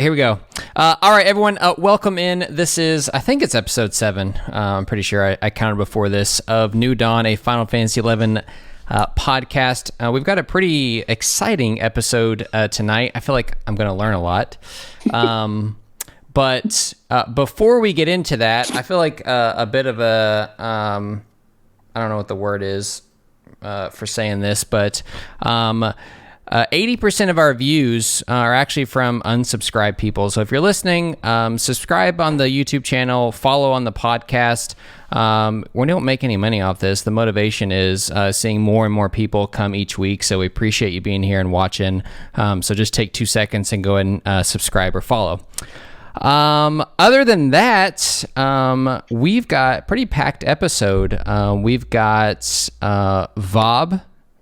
Here we go. All right, everyone, welcome in. This is, I think it's episode 7. I'm pretty sure I counted before this, of Nudawn, a Final Fantasy XI podcast. We've got a pretty exciting episode tonight. I feel like I'm going to learn a lot. But before we get into that, I feel like a bit of a, I don't know what the word is for saying this, but 80% of our views are actually from unsubscribed people. So if you're listening, subscribe on the YouTube channel, follow on the podcast. We don't make any money off this. The motivation is seeing more and more people come each week. So we appreciate you being here and watching. So just take 2 seconds and go ahead and subscribe or follow. Other than that, we've got a pretty packed episode. We've got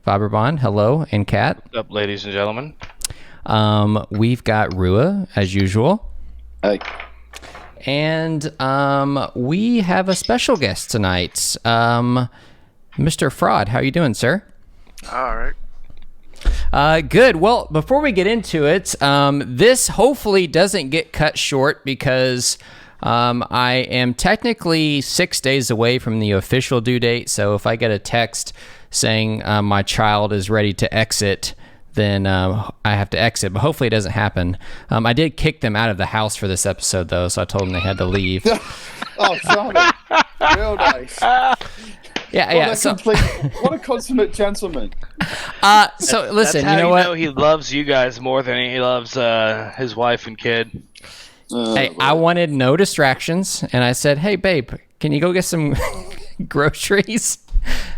Vobberbon, hello, and Kat. What's up, ladies and gentlemen? We've got Rua, as usual. Hey. And we have a special guest tonight. Mr. Frod, how are you doing, sir? All right. Good. Well, before we get into it, this hopefully doesn't get cut short because I am technically 6 days away from the official due date. So if I get a text saying my child is ready to exit, then I have to exit. But hopefully it doesn't happen. I did kick them out of the house for this episode, though, so I told them they had to leave. Oh, sorry. Real nice. Yeah. What a consummate gentleman. So listen, That's how you know what? Know he loves you guys more than he loves his wife and kid. Hey, I wanted no distractions, and I said, "Hey, babe, can you go get some groceries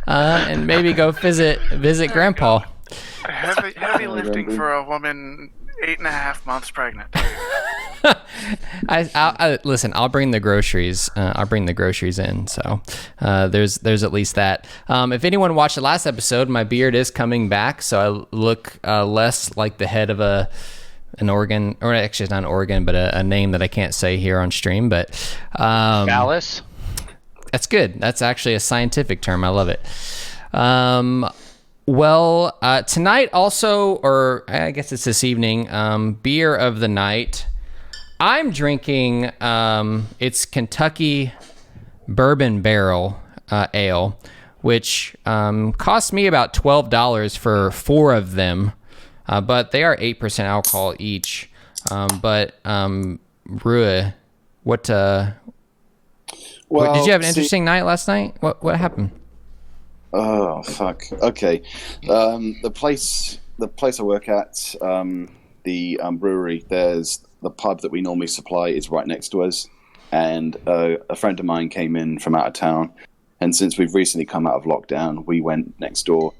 and maybe go visit Grandpa?" Heavy lifting for a woman 8.5 months pregnant. Listen, I'll bring the groceries. I'll bring the groceries in. So there's at least that. If anyone watched the last episode, my beard is coming back, so I look less like the head of an organ, or actually it's not an organ, but a name that I can't say here on stream. But Phallus? That's good. That's actually a scientific term. I love it. Well, tonight also, or I guess it's this evening, beer of the night. I'm drinking, it's Kentucky Bourbon Barrel Ale, which cost me about $12 for 4 of them, but they are 8% alcohol each. Rua, what did you have an interesting night last night? What happened? Oh, fuck. Okay. The place I work at, the brewery, there's the pub that we normally supply is right next to us, and a friend of mine came in from out of town, and since we've recently come out of lockdown, we went next door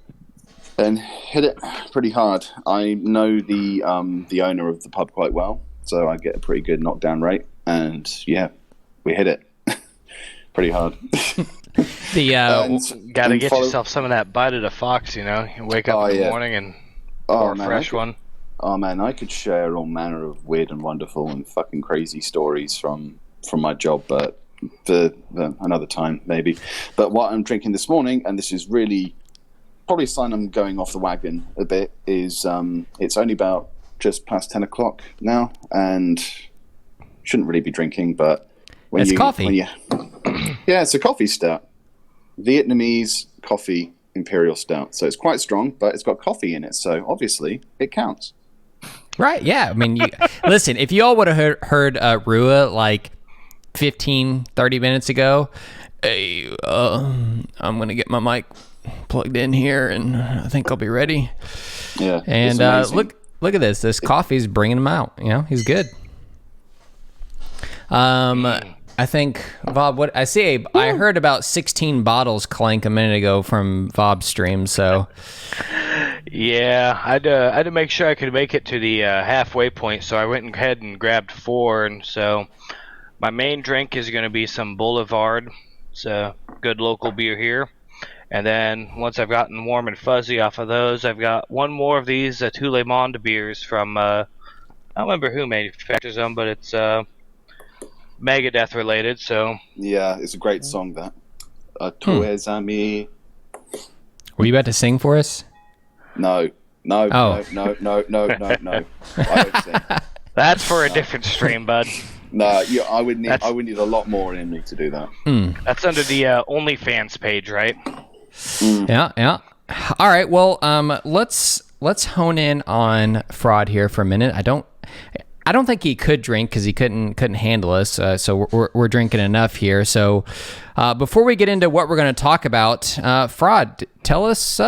and hit it pretty hard. I know the owner of the pub quite well, so I get a pretty good knockdown rate, and yeah, we hit it pretty hard. Gotta get yourself some of that bite of the Ffxi, you know. You wake up in the morning and pour a fresh one. Oh man, I could share all manner of weird and wonderful and fucking crazy stories from my job, but for another time maybe. But what I'm drinking this morning, and this is really probably a sign I'm going off the wagon a bit, is it's only about just past 10 o'clock now, and shouldn't really be drinking, but it's coffee. Yeah, it's a coffee stout. Vietnamese coffee imperial stout. So it's quite strong, but it's got coffee in it, so obviously it counts. Right, yeah. I mean, listen, if you all would have heard Rua like 15, 30 minutes ago, hey, I'm going to get my mic plugged in here, and I think I'll be ready. Yeah. And look at this. This coffee's bringing him out. You know, he's good. I think Vob. What I see, I heard about 16 bottles clank a minute ago from Vob's stream. So, yeah, I had to make sure I could make it to the halfway point. So I went ahead and grabbed 4, and so my main drink is going to be some Boulevard. It's a good local beer here. And then once I've gotten warm and fuzzy off of those, I've got one more of these Tous les Mondes beers from I don't remember who manufactures them, but it's Megadeth related, so yeah, it's a great song, that Tous les amis. Were you about to sing for us? No. I don't sing. That's for a different stream, bud. No, yeah, I would need a lot more in me to do that. That's under the OnlyFans page, right? Yeah. All right. Well, let's hone in on Frod here for a minute. I don't think he could drink because he couldn't handle us. So we're drinking enough here. So before we get into what we're going to talk about, Frod, tell us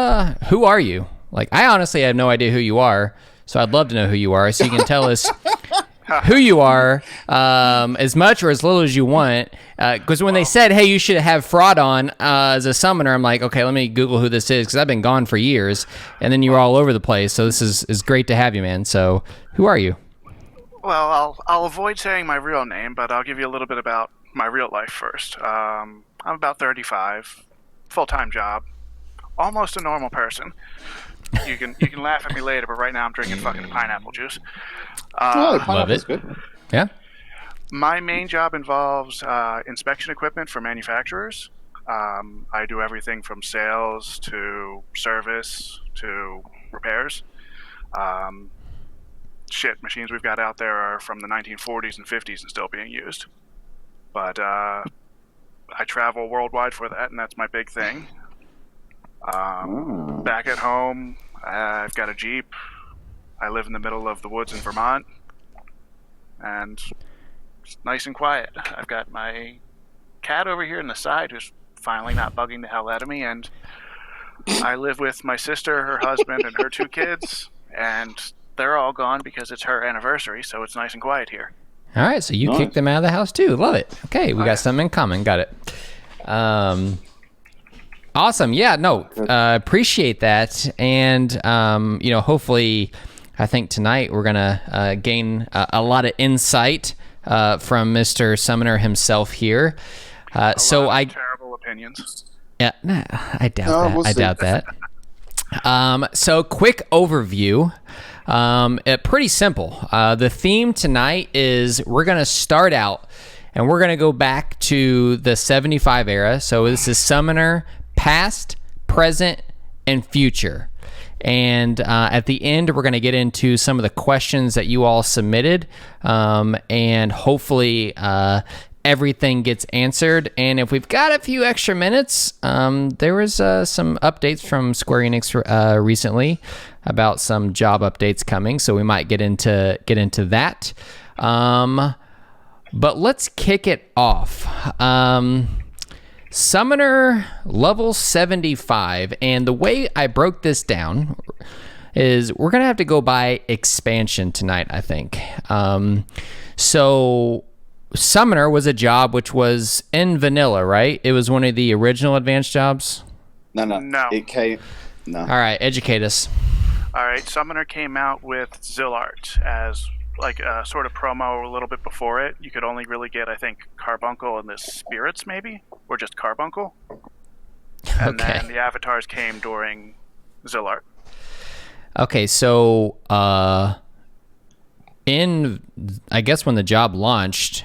who are you? Like, I honestly have no idea who you are. So I'd love to know who you are. So you can tell us who you are, as much or as little as you want. Because when they said, hey, you should have Frod on as a summoner, I'm like, okay, let me Google who this is because I've been gone for years. And then you were all over the place. So this is great to have you, man. So who are you? Well, I'll avoid saying my real name, but I'll give you a little bit about my real life first. I'm about 35, full-time job, almost a normal person. You can laugh at me later, but right now I'm drinking fucking pineapple juice. Love it. Good. Yeah. My main job involves inspection equipment for manufacturers. I do everything from sales to service to repairs. Machines we've got out there are from the 1940s and 50s and still being used. But I travel worldwide for that, and that's my big thing. Back at home, I've got a Jeep. I live in the middle of the woods in Vermont, and it's nice and quiet. I've got my cat over here on the side who's finally not bugging the hell out of me, and I live with my sister, her husband, and her 2 kids, and they're all gone because it's her anniversary, so it's nice and quiet here. All right, so you kicked them out of the house too. Love it. Okay, we got something in common. Got it. Awesome. Yeah, no, appreciate that. And, hopefully, I think tonight we're going to gain a lot of insight from Mr. Summoner himself here. Terrible opinions. Yeah, nah, I doubt that. We'll I see. doubt that. So quick overview. Pretty simple. The theme tonight is we're going to start out and we're going to go back to the 75 era. So this is Summoner past, present, and future. And at the end, we're going to get into some of the questions that you all submitted. And hopefully everything gets answered. And if we've got a few extra minutes, there was some updates from Square Enix recently about some job updates coming. So we might get into that. But let's kick it off. Summoner level 75, and the way I broke this down is we're gonna have to go by expansion tonight, I think. So Summoner was a job which was in vanilla, right? It was one of the original advanced jobs. No. It came. No. All right, educate us. All right, Summoner came out with Zillart as like a sort of promo a little bit before it. You could only really get, I think, Carbuncle and the Spirits, maybe? Or just Carbuncle. And then the avatars came during Zillart. Okay, so I guess when the job launched,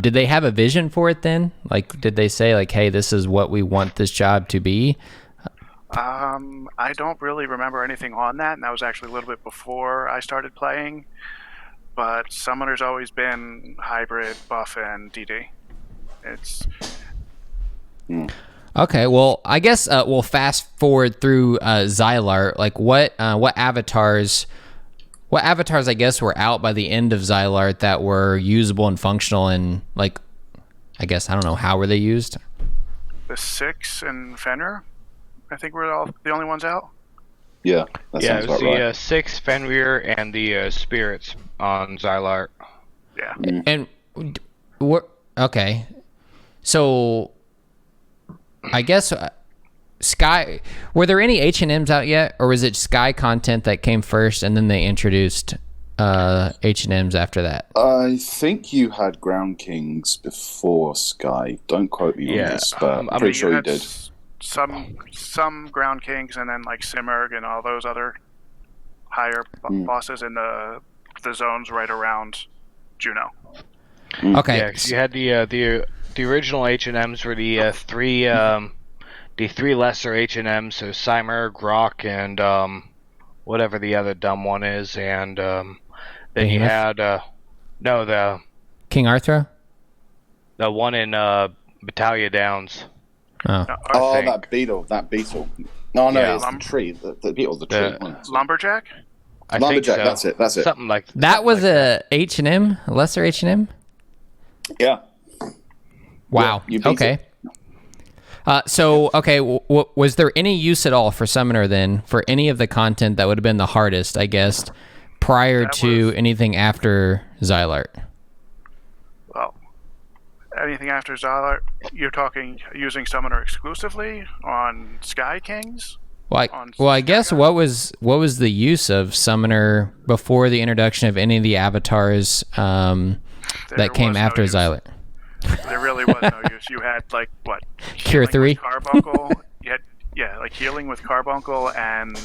did they have a vision for it then? Like, did they say, like, hey, this is what we want this job to be? I don't really remember anything on that, and that was actually a little bit before I started playing. But Summoner's always been hybrid, buff, and DD. It's... Okay, well, I guess we'll fast forward through Xylart. Like, what avatars, I guess, were out by the end of Xylart that were usable and functional and, like, I guess, I don't know, how were they used? The 6 and Fenrir, I think were all the only ones out. Yeah, that sounds it was about the right. 6 Fenrir and the Spirits on Xylart. Yeah. And what? Okay, so I guess Sky. Were there any H&Ms out yet, or was it Sky content that came first, and then they introduced H&Ms after that? I think you had Ground Kings before Sky. Don't quote me on this, but I'm pretty sure you did. Some Ground Kings, and then like Simurg and all those other higher bosses in the zones right around Juno. Okay. Yeah, 'cause you had the original H&Ms were the three lesser H&Ms, so Simurg, Rock, and whatever the other dumb one is, and then you had No, King Arthur? the one in Battaglia Downs. Oh. No, Oh, think. that beetle. No, Yeah. it's the tree. The beetle's the tree. Lumberjack? I think Lumberjack, so. that's it. Something like That was a a H&M, a lesser H&M? Yeah. Wow. Yeah, you beat okay. Okay, was there any use at all for Summoner then, for any of the content that would have been the hardest, I guess, prior to anything after Xylart? Well, anything after Xylart, you're talking using Summoner exclusively on Sky Kings? Well, I guess what was the use of Summoner before the introduction of any of the avatars that came after Xylart? There really was no use. You had Cure 3? Carbuncle. You had healing with Carbuncle and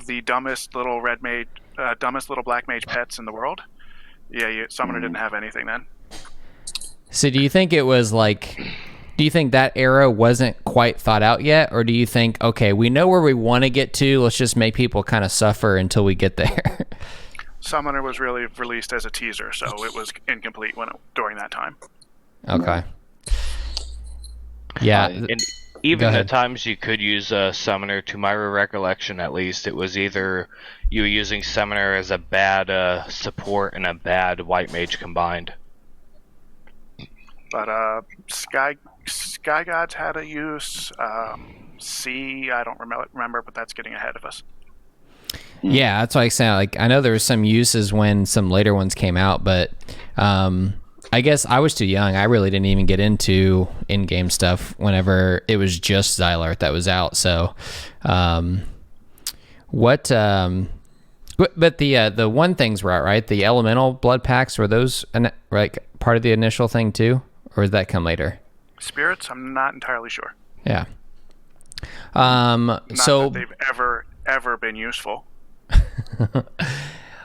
the dumbest little black mage pets in the world. Yeah, Summoner didn't have anything then. So do you think it was do you think that era wasn't quite thought out yet, or do you think, okay, we know where we want to get to, let's just make people kind of suffer until we get there? Summoner was really released as a teaser, so it was incomplete during that time. Okay. Yeah. And even the times you could use a Summoner, to my recollection at least, it was either you were using Summoner as a bad support and a bad White Mage combined. But Sky Gods had a use. C, I don't remember, but that's getting ahead of us. Yeah, that's why I say, I know there was some uses when some later ones came out, but I guess I was too young. I really didn't even get into in-game stuff whenever it was just Xylart that was out. So, but the one things were out, right? The elemental blood packs, were those part of the initial thing too, or did that come later? Spirits, I'm not entirely sure. Yeah. Not that they've ever been useful.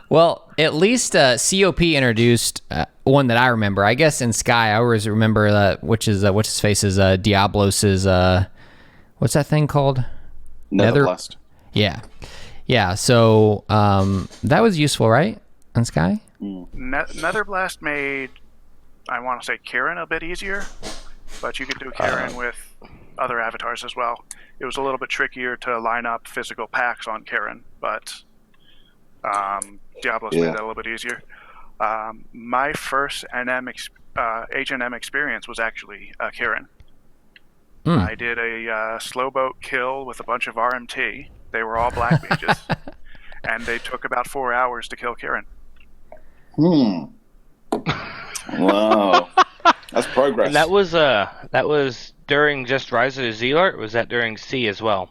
Well, at least COP introduced one that I remember. I guess in Sky, I always remember what's his face's Diablos's what's that thing called? Netherblast. Yeah. So that was useful, right? On Sky. Netherblast made, I want to say, Kieran a bit easier, but you could do Kieran with other avatars as well. It was a little bit trickier to line up physical packs on Kieran, but Diablos made that a little bit easier. My first H&M experience was actually Kieran. I did a slow boat kill with a bunch of RMT. They were all black mages, and they took about 4 hours to kill Kieran. Wow. That's progress. And that was during just Rise of the Xylart, or was that during C as well?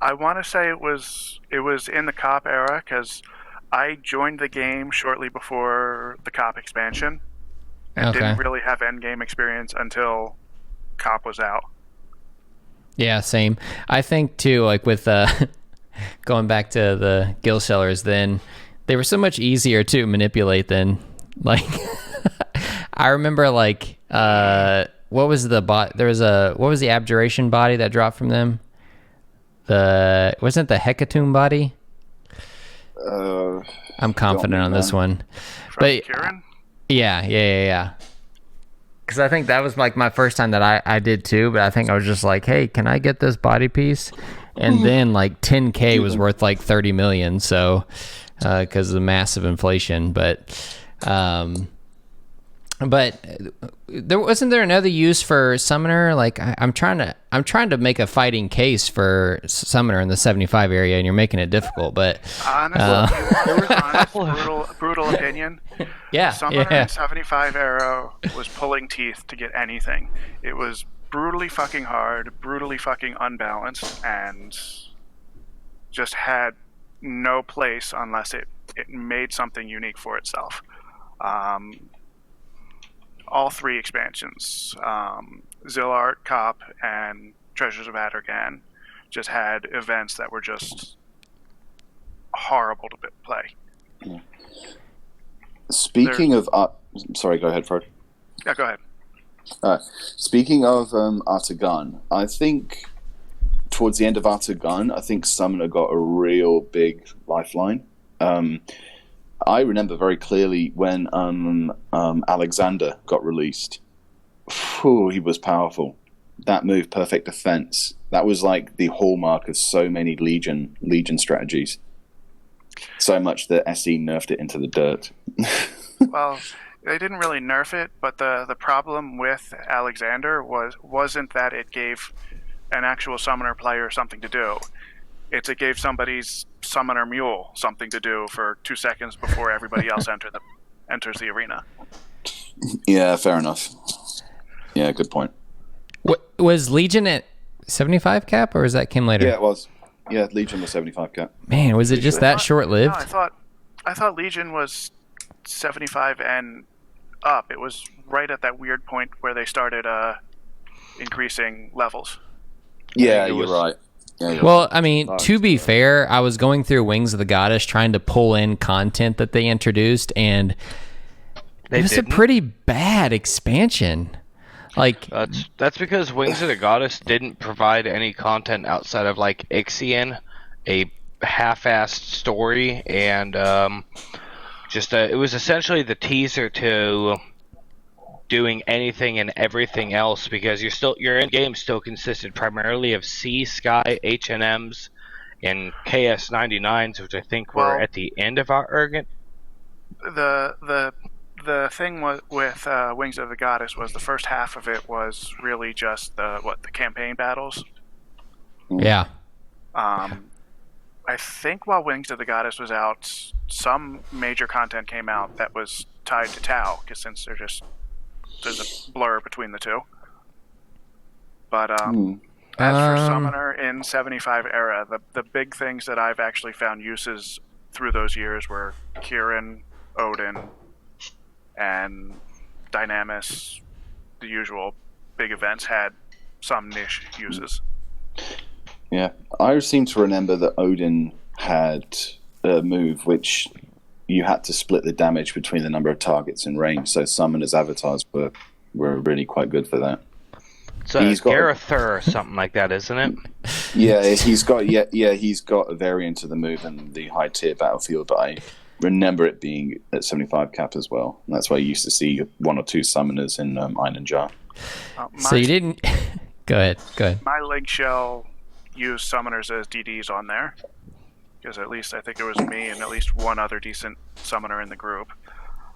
I want to say it was in the COP era, because I joined the game shortly before the COP expansion and didn't really have endgame experience until COP was out. Yeah, same. I think too, with going back to the guild sellers, then they were so much easier to manipulate than I remember what was the bot? What was the abjuration body that dropped from them? Wasn't the Hecatomb body? I'm confident on this one. But Kieran? Yeah. Because I think that was my first time that I did too, but I think I was just hey, can I get this body piece? And then 10K was worth 30 million, so because of the massive inflation. But wasn't there another use for Summoner? I'm trying to make a fighting case for Summoner in the 75 area, and you're making it difficult. But honestly, brutal opinion. Yeah, Summoner in 75 era was pulling teeth to get anything. It was brutally fucking hard, brutally fucking unbalanced, and just had no place unless it made something unique for itself. All three expansions, Xylart, COP, and Treasures of Adargan, just had events that were just horrible to play. Speaking of sorry, go ahead, Frod. Yeah, go ahead. Speaking of Artagan, I think towards the end of Artagan, I think Summoner got a real big lifeline. I remember very clearly when Alexander got released. Whew, he was powerful. That move, perfect defense. That was like the hallmark of so many Legion strategies. So much that SE nerfed it into the dirt. Well, they didn't really nerf it, but the problem with Alexander wasn't that it gave an actual summoner player something to do. It gave somebody's summoner mule something to do for 2 seconds before everybody else enters the arena. Yeah, fair enough. Yeah, good point. What, was Legion at 75 cap, or was that came later? Yeah, it was. Yeah, Legion was 75 cap. Man, was it just that short-lived? No, I thought Legion was 75 and up. It was right at that weird point where they started increasing levels. Yeah, you're right. Yeah, well, I mean, to be fair, I was going through Wings of the Goddess trying to pull in content that they introduced, and it was a pretty bad expansion. Like that's because Wings of the Goddess didn't provide any content outside of like Ffxi, a half-assed story, and it was essentially the teaser to doing anything and everything else, because your end game still consisted primarily of C, Sky, H&Ms, and KS99s, which I think were at the end of our Urgent. The thing with Wings of the Goddess was the first half of it was really just the campaign battles. Yeah. I think while Wings of the Goddess was out, some major content came out that was tied to Tau, because since there's a blur between the two. But as for Summoner in 75 era, the big things that I've actually found uses through those years were Kieran, Odin, and Dynamis. The usual big events had some niche uses. Yeah, I seem to remember that Odin had a move which you had to split the damage between the number of targets in range, so summoners' avatars were really quite good for that. So he's Garethur or something like that, isn't it? Yeah, he's got a variant of the move in the high tier battlefield, but I remember it being at 75 cap as well. And that's why you used to see 1 or 2 summoners in Iron Jar. So you didn't... Go ahead. My Link Shell used summoners as DDs on there, because at least I think it was me and at least one other decent summoner in the group.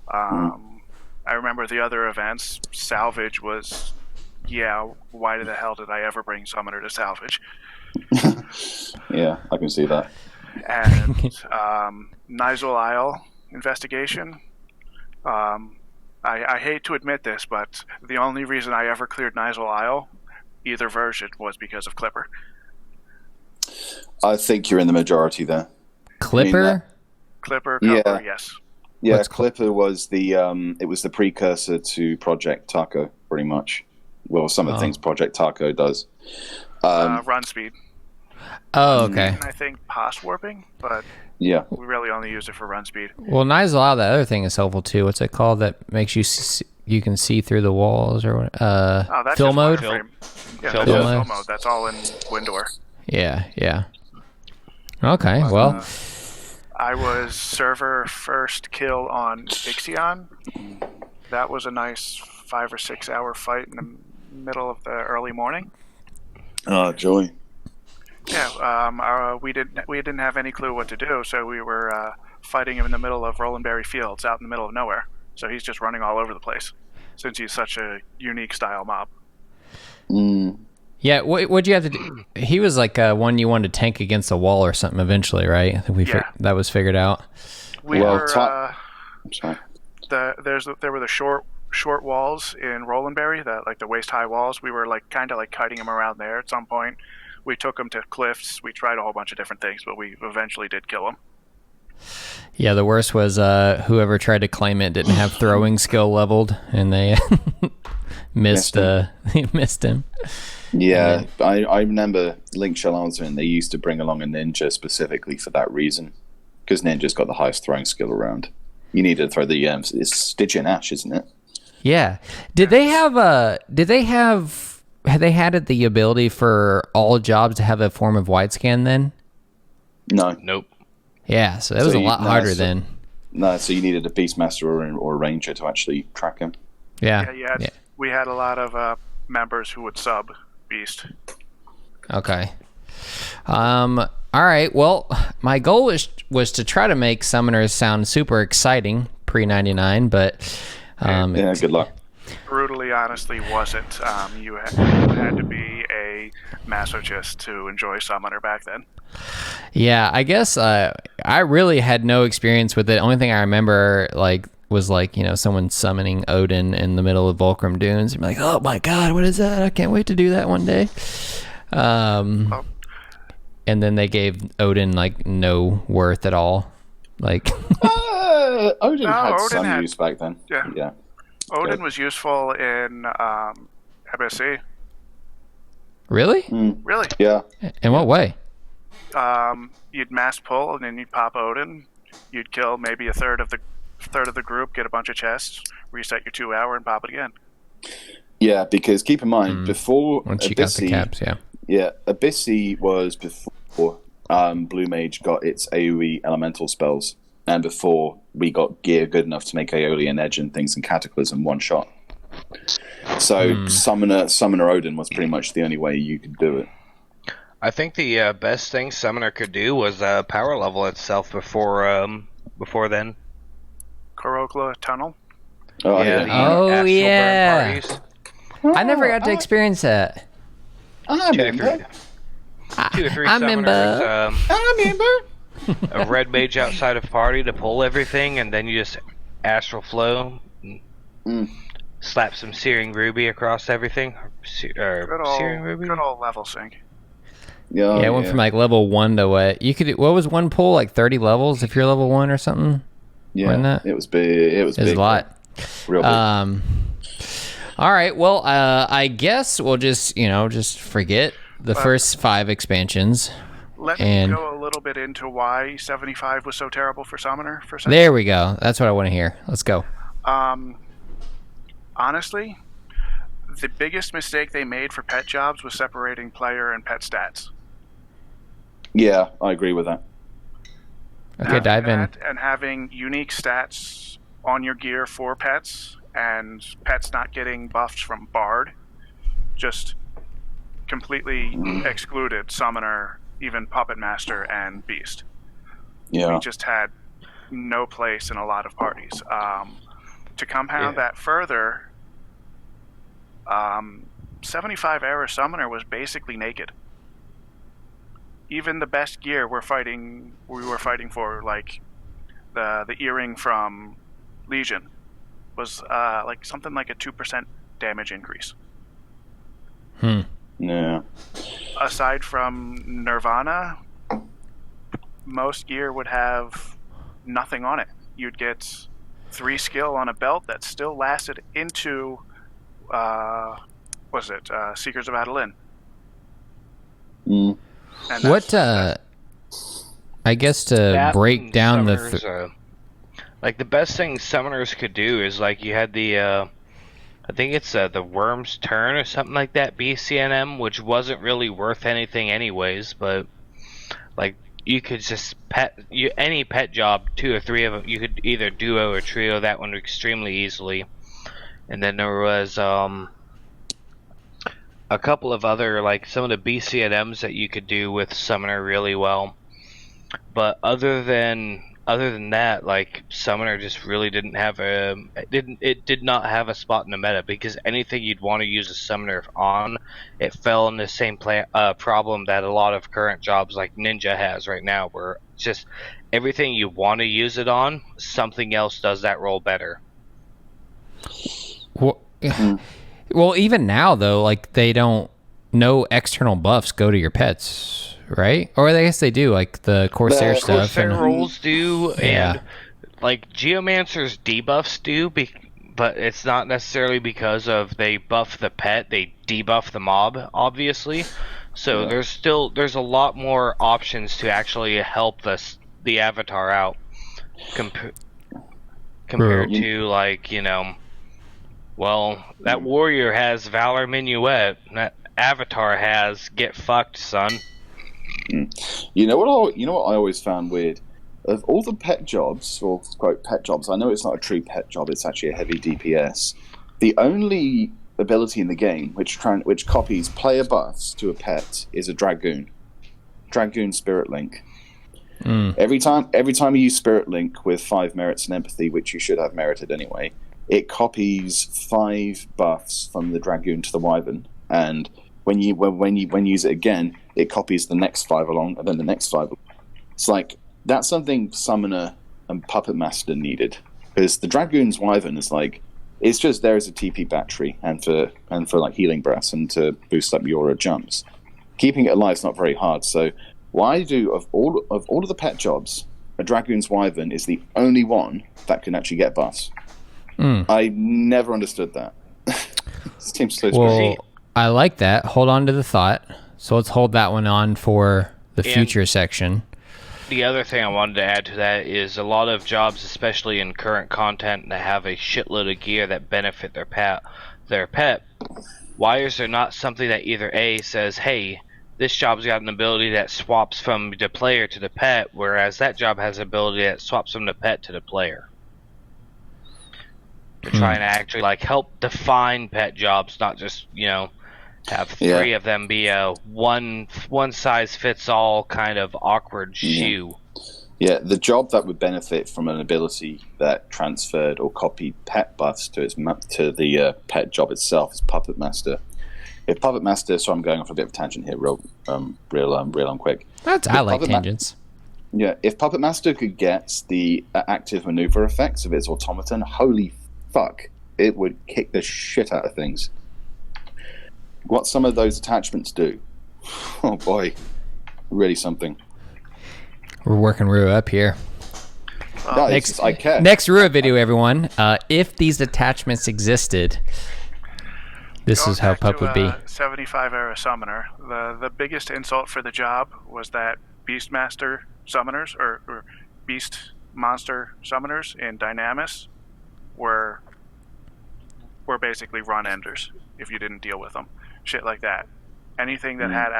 I remember the other events. Salvage was, why the hell did I ever bring summoner to Salvage? Yeah, I can see that. And Nizal Isle investigation. I hate to admit this, but the only reason I ever cleared Nizal Isle, either version, was because of Clipper. I think you're in the majority there. Clipper? Clipper, cover, yes. Yeah, Clipper was the precursor to Project Taco, pretty much. Well, some of the things Project Taco does. Run speed. Oh, okay. And I think pass warping, but yeah, we really only use it for run speed. Well, Nizal Isle, that other thing is helpful too. What's it called that makes you can see through the walls or what? That's fill mode? Yeah, fill that's mode. Fill mode. That's all in Windor. Yeah. Okay, well. I was server first kill on Ixion. That was a nice 5 or 6 hour fight in the middle of the early morning. Oh, joy. Yeah, we didn't have any clue what to do, so we were fighting him in the middle of Rolandberry Fields, out in the middle of nowhere. So he's just running all over the place, since he's such a unique style mob. Yeah, what'd you have to do? He was like one you wanted to tank against a wall or something eventually, right? I think that was figured out. I'm sorry. There were the short walls in Rolandberry, the waist high walls. We were kind of kiting him around there at some point. We took him to cliffs. We tried a whole bunch of different things, but we eventually did kill him. Yeah, the worst was whoever tried to claim it didn't have throwing skill leveled, and they missed him. Yeah, I remember Link Shell answering they used to bring along a ninja specifically for that reason, because ninja's got the highest throwing skill around. You need to throw the it's Stitch and Ash, isn't it? Yeah. Did they had the ability for all jobs to have a form of wide scan then? No. Nope. Yeah, so that was a lot harder then. No, so you needed a Beastmaster or a Ranger to actually track him. Yeah. Yeah. We had a lot of members who would sub Beast. Okay. All right. Well, my goal was to try to make summoners sound super exciting pre-99, but yeah, good luck. Brutally, honestly, wasn't. You had to be a masochist to enjoy Summoner back then. Yeah, I guess I really had no experience with it. Only thing I remember was someone summoning Odin in the middle of Volcrum Dunes. I'm like, oh my god, what is that? I can't wait to do that one day. And then they gave Odin no worth at all. Odin had some use back then. Yeah. Odin was useful in MSC. Really? Really? Yeah. In what way? You'd mass pull and then you'd pop Odin. You'd kill maybe a third of the group, get a bunch of chests, reset your 2 hour, and pop it again. Yeah, because keep in mind before once you got the caps, Ffxi was before Blue Mage got its AoE elemental spells, and before we got gear good enough to make Aeolian Edge and things in Cataclysm one shot. So Summoner Odin was pretty much the only way you could do it. I think the best thing Summoner could do was power level itself before then. Korokla Tunnel. Oh yeah. Burn parties. I never got to experience that. I remember. Two or three summoners. A red mage outside of party to pull everything, and then you just astral flow, slap some Searing Ruby across everything. Searing Ruby? Good old level sync. Yeah, it went from level 1 to what? You could. What was one pull? 30 levels if you're level 1 or something? Yeah, it was big. It was big. A lot. Real big. All right. Well, I guess we'll just forget the first 5 expansions. Let me go a little bit into why 75 was so terrible for Summoner for a second. There we go. That's what I want to hear. Let's go. Honestly, the biggest mistake they made for pet jobs was separating player and pet stats. Yeah, I agree with that. Okay, dive in. And having unique stats on your gear for pets, and pets not getting buffs from Bard, just completely excluded Summoner, even Puppet Master, and Beast. Yeah. We just had no place in a lot of parties. To compound that further, 75 era Summoner was basically naked. Even the best gear we were fighting for, like the earring from Legion, was something like a 2% damage increase. Yeah. Aside from Nirvana, most gear would have nothing on it. You'd get 3 skill on a belt that still lasted into Seekers of Adalin. And what I guess to break down the the best thing Summoners could do is you had the I think it's the Worm's Turn or something like that, BCNM, which wasn't really worth anything anyways, but you could just any pet job, 2 or 3 of them, you could either duo or trio that one extremely easily. And then there was a couple of other, some of the BCNMs that you could do with Summoner really well. But other than that, Summoner just really did not have a spot in the meta, because anything you'd want to use a Summoner on, it fell in the same problem that a lot of current jobs like Ninja has right now, where just everything you want to use it on, something else does that role better. Well, even now though, they don't. No external buffs go to your pets, right? Or I guess they do, the Corsair stuff. Corsair rolls do, and Geomancer's debuffs do, but it's not necessarily because of they buff the pet; they debuff the mob, obviously. So there's a lot more options to actually help the avatar out compared to well, that warrior has Valor Minuet. That avatar has Get Fucked, son. You know what I always found weird? of all the pet jobs, or quote pet jobs, I know it's not a true pet job, it's actually a heavy DPS. The only ability in the game which copies player buffs to a pet is a Dragoon. Dragoon Spirit Link. Every time you use Spirit Link with 5 merits and empathy, which you should have merited anyway, it copies 5 buffs from the Dragoon to the Wyvern, and when you use it again, it copies the next 5 along, and then the next 5. It's like that's something Summoner and Puppet Master needed, because the Dragoon's Wyvern is like it's just there as a TP battery and for like healing breaths and to boost up your jumps. Keeping it alive is not very hard, so. Why do of all of the pet jobs, a Dragoon's Wyvern is the only one that can actually get buffs? I never understood that. Seems so well, I like that. Hold on to the thought. So let's hold that one on for the future section. The other thing I wanted to add to that is a lot of jobs, especially in current content, that have a shitload of gear that benefit their pet. Why is there not something that either A says, hey, this job's got an ability that swaps from the player to the pet, whereas that job has an ability that swaps from the pet to the player. They're trying to actually like help define pet jobs, not just have 3 of them be a one size fits all kind of awkward shoe. Yeah, the job that would benefit from an ability that transferred or copied pet buffs to the pet job itself is Puppet Master. If Puppet Master, so I'm going off a bit of a tangent here, real quick. I like tangents. If Puppet Master could get the active maneuver effects of its automaton, holy fuck, it would kick the shit out of things. What some of those attachments do, oh boy, really something. We're working Rua up here. Next Rua video, everyone. If these attachments existed. This is how Pup would be. 75 era summoner. The biggest insult for the job was that Beastmaster summoners or Beast monster summoners in Dynamis were basically run enders if you didn't deal with them. Shit like that. Anything that had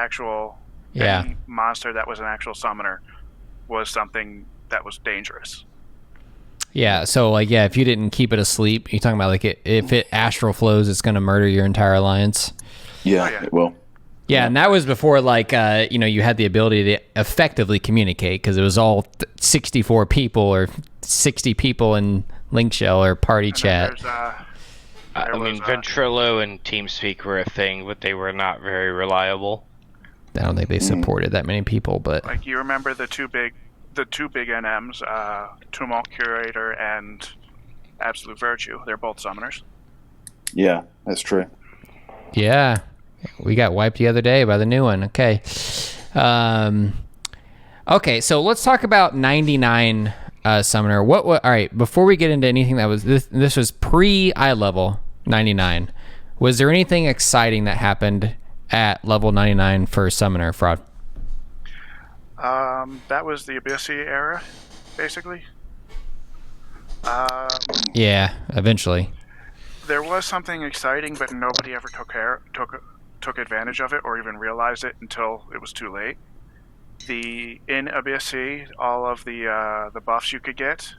any monster that was an actual summoner was something that was dangerous. Yeah, so if you didn't keep it asleep, you're talking about if it astral flows, it's going to murder your entire alliance. Yeah, it will. Yeah, and that was before you had the ability to effectively communicate because it was all 64 people or 60 people in Link Shell or party chat. Ventrilo and TeamSpeak were a thing, but they were not very reliable. I don't think they supported that many people, but you remember the two big NMs, Tumult Curator and Absolute Virtue. They're both summoners. Yeah, that's true. Yeah, we got wiped the other day by the new one. Okay. Okay, so let's talk about 99 Summoner. What? All right, before we get into anything that was... This was pre-eye level 99. Was there anything exciting that happened at level 99 for Summoner, Frod? That was the Ffxi era, basically. Yeah, eventually. There was something exciting, but nobody ever took advantage of it or even realized it until it was too late. In Ffxi, all of the buffs you could get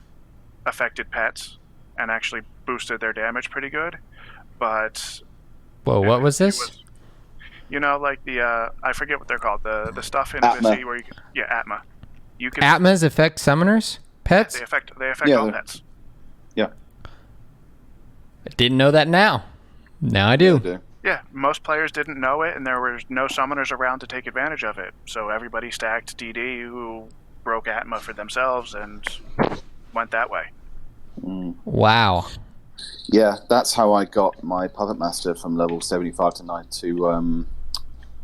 affected pets and actually boosted their damage pretty good. But whoa, what was this? I forget what they're called. The stuff in Atma. Ffxi where you can, Atma. You can Atmas affect summoners, pets. They affect all pets. Yeah. I didn't know that now. Now I do. Yeah, most players didn't know it, and there were no summoners around to take advantage of it. So everybody stacked DD who broke Atma for themselves and went that way. Wow. Yeah, that's how I got my Puppet Master from level 75 to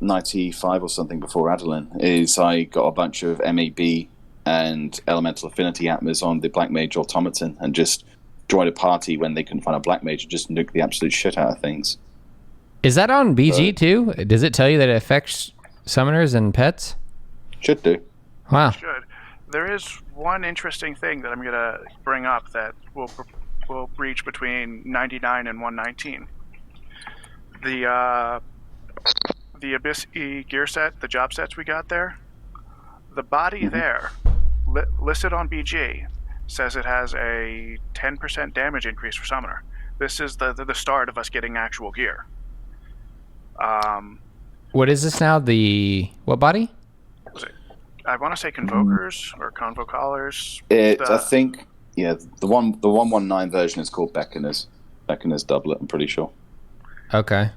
95 or something before Adeline, is I got a bunch of MAB and Elemental Affinity Atmas on the Black Mage Automaton and just joined a party when they couldn't find a Black Mage and just nuked the absolute shit out of things. Is that on BG too? Does it tell you that it affects summoners and pets? Should do. Wow. It should. There is one interesting thing that I'm going to bring up that will breach between 99 and 119. The Ffxi gear set, the job sets we got there, the body there listed on BG says it has a 10% damage increase for Summoner. This is the start of us getting actual gear. What is this now? What body? I want to say Convokers or Convocalers. I think, yeah, the 119 version is called Beckoner's doublet, I'm pretty sure. Okay.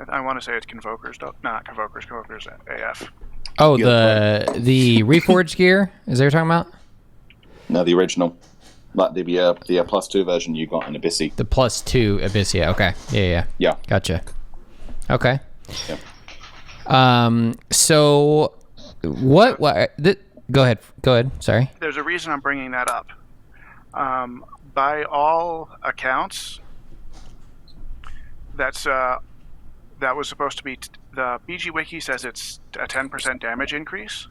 I want to say it's Convokers, not Convokers AF. Oh, the Reforged gear? Is that what you're talking about? No, the original. Like the +2 version you got in Ffxi. The +2 Abyss, okay. Yeah. Gotcha. Okay. Yeah. So what go ahead. Sorry. There's a reason I'm bringing that up. By all accounts, that was supposed to be the BG Wiki says it's a 10% damage increase,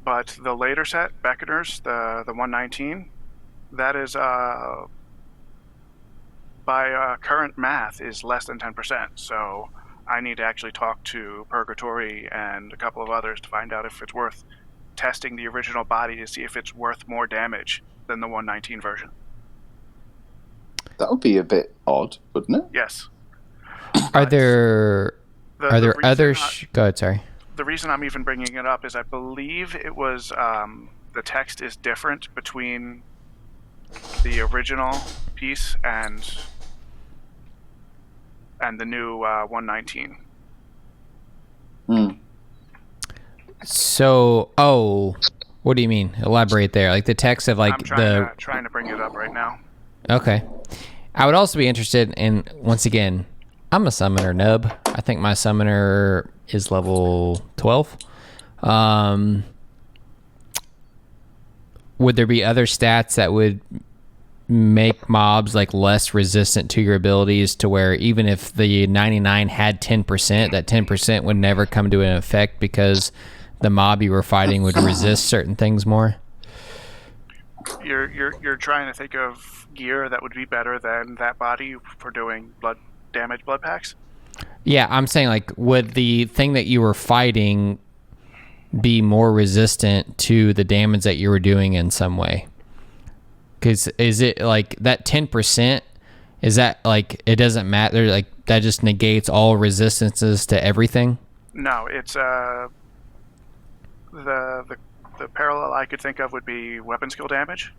but the later set Beckoner's, the 119, that is by current math is less than 10%. So I need to actually talk to Purgatory and a couple of others to find out if it's worth testing the original body to see if it's worth more damage than the 119 version. That would be a bit odd, wouldn't it? Yes. Are there other? Go ahead. Sorry. The reason I'm even bringing it up is I believe it was the text is different between the original piece and the new 119. So, what do you mean? Elaborate there. Like the text of like I'm trying to bring it up right now. Okay. I would also be interested in, once again, I'm a summoner nub. I think my summoner is level 12. Would there be other stats that would make mobs like less resistant to your abilities, to where even if the 99 had 10%, that 10% would never come to an effect because the mob you were fighting would resist certain things more? You're trying to think of gear that would be better than that body for doing blood packs? Yeah, I'm saying, like, would the thing that you were fighting be more resistant to the damage that you were doing in some way? Because is it like that 10%? Is that like it doesn't matter? Like that just negates all resistances to everything? No, it's the parallel I could think of would be weapon skill damage.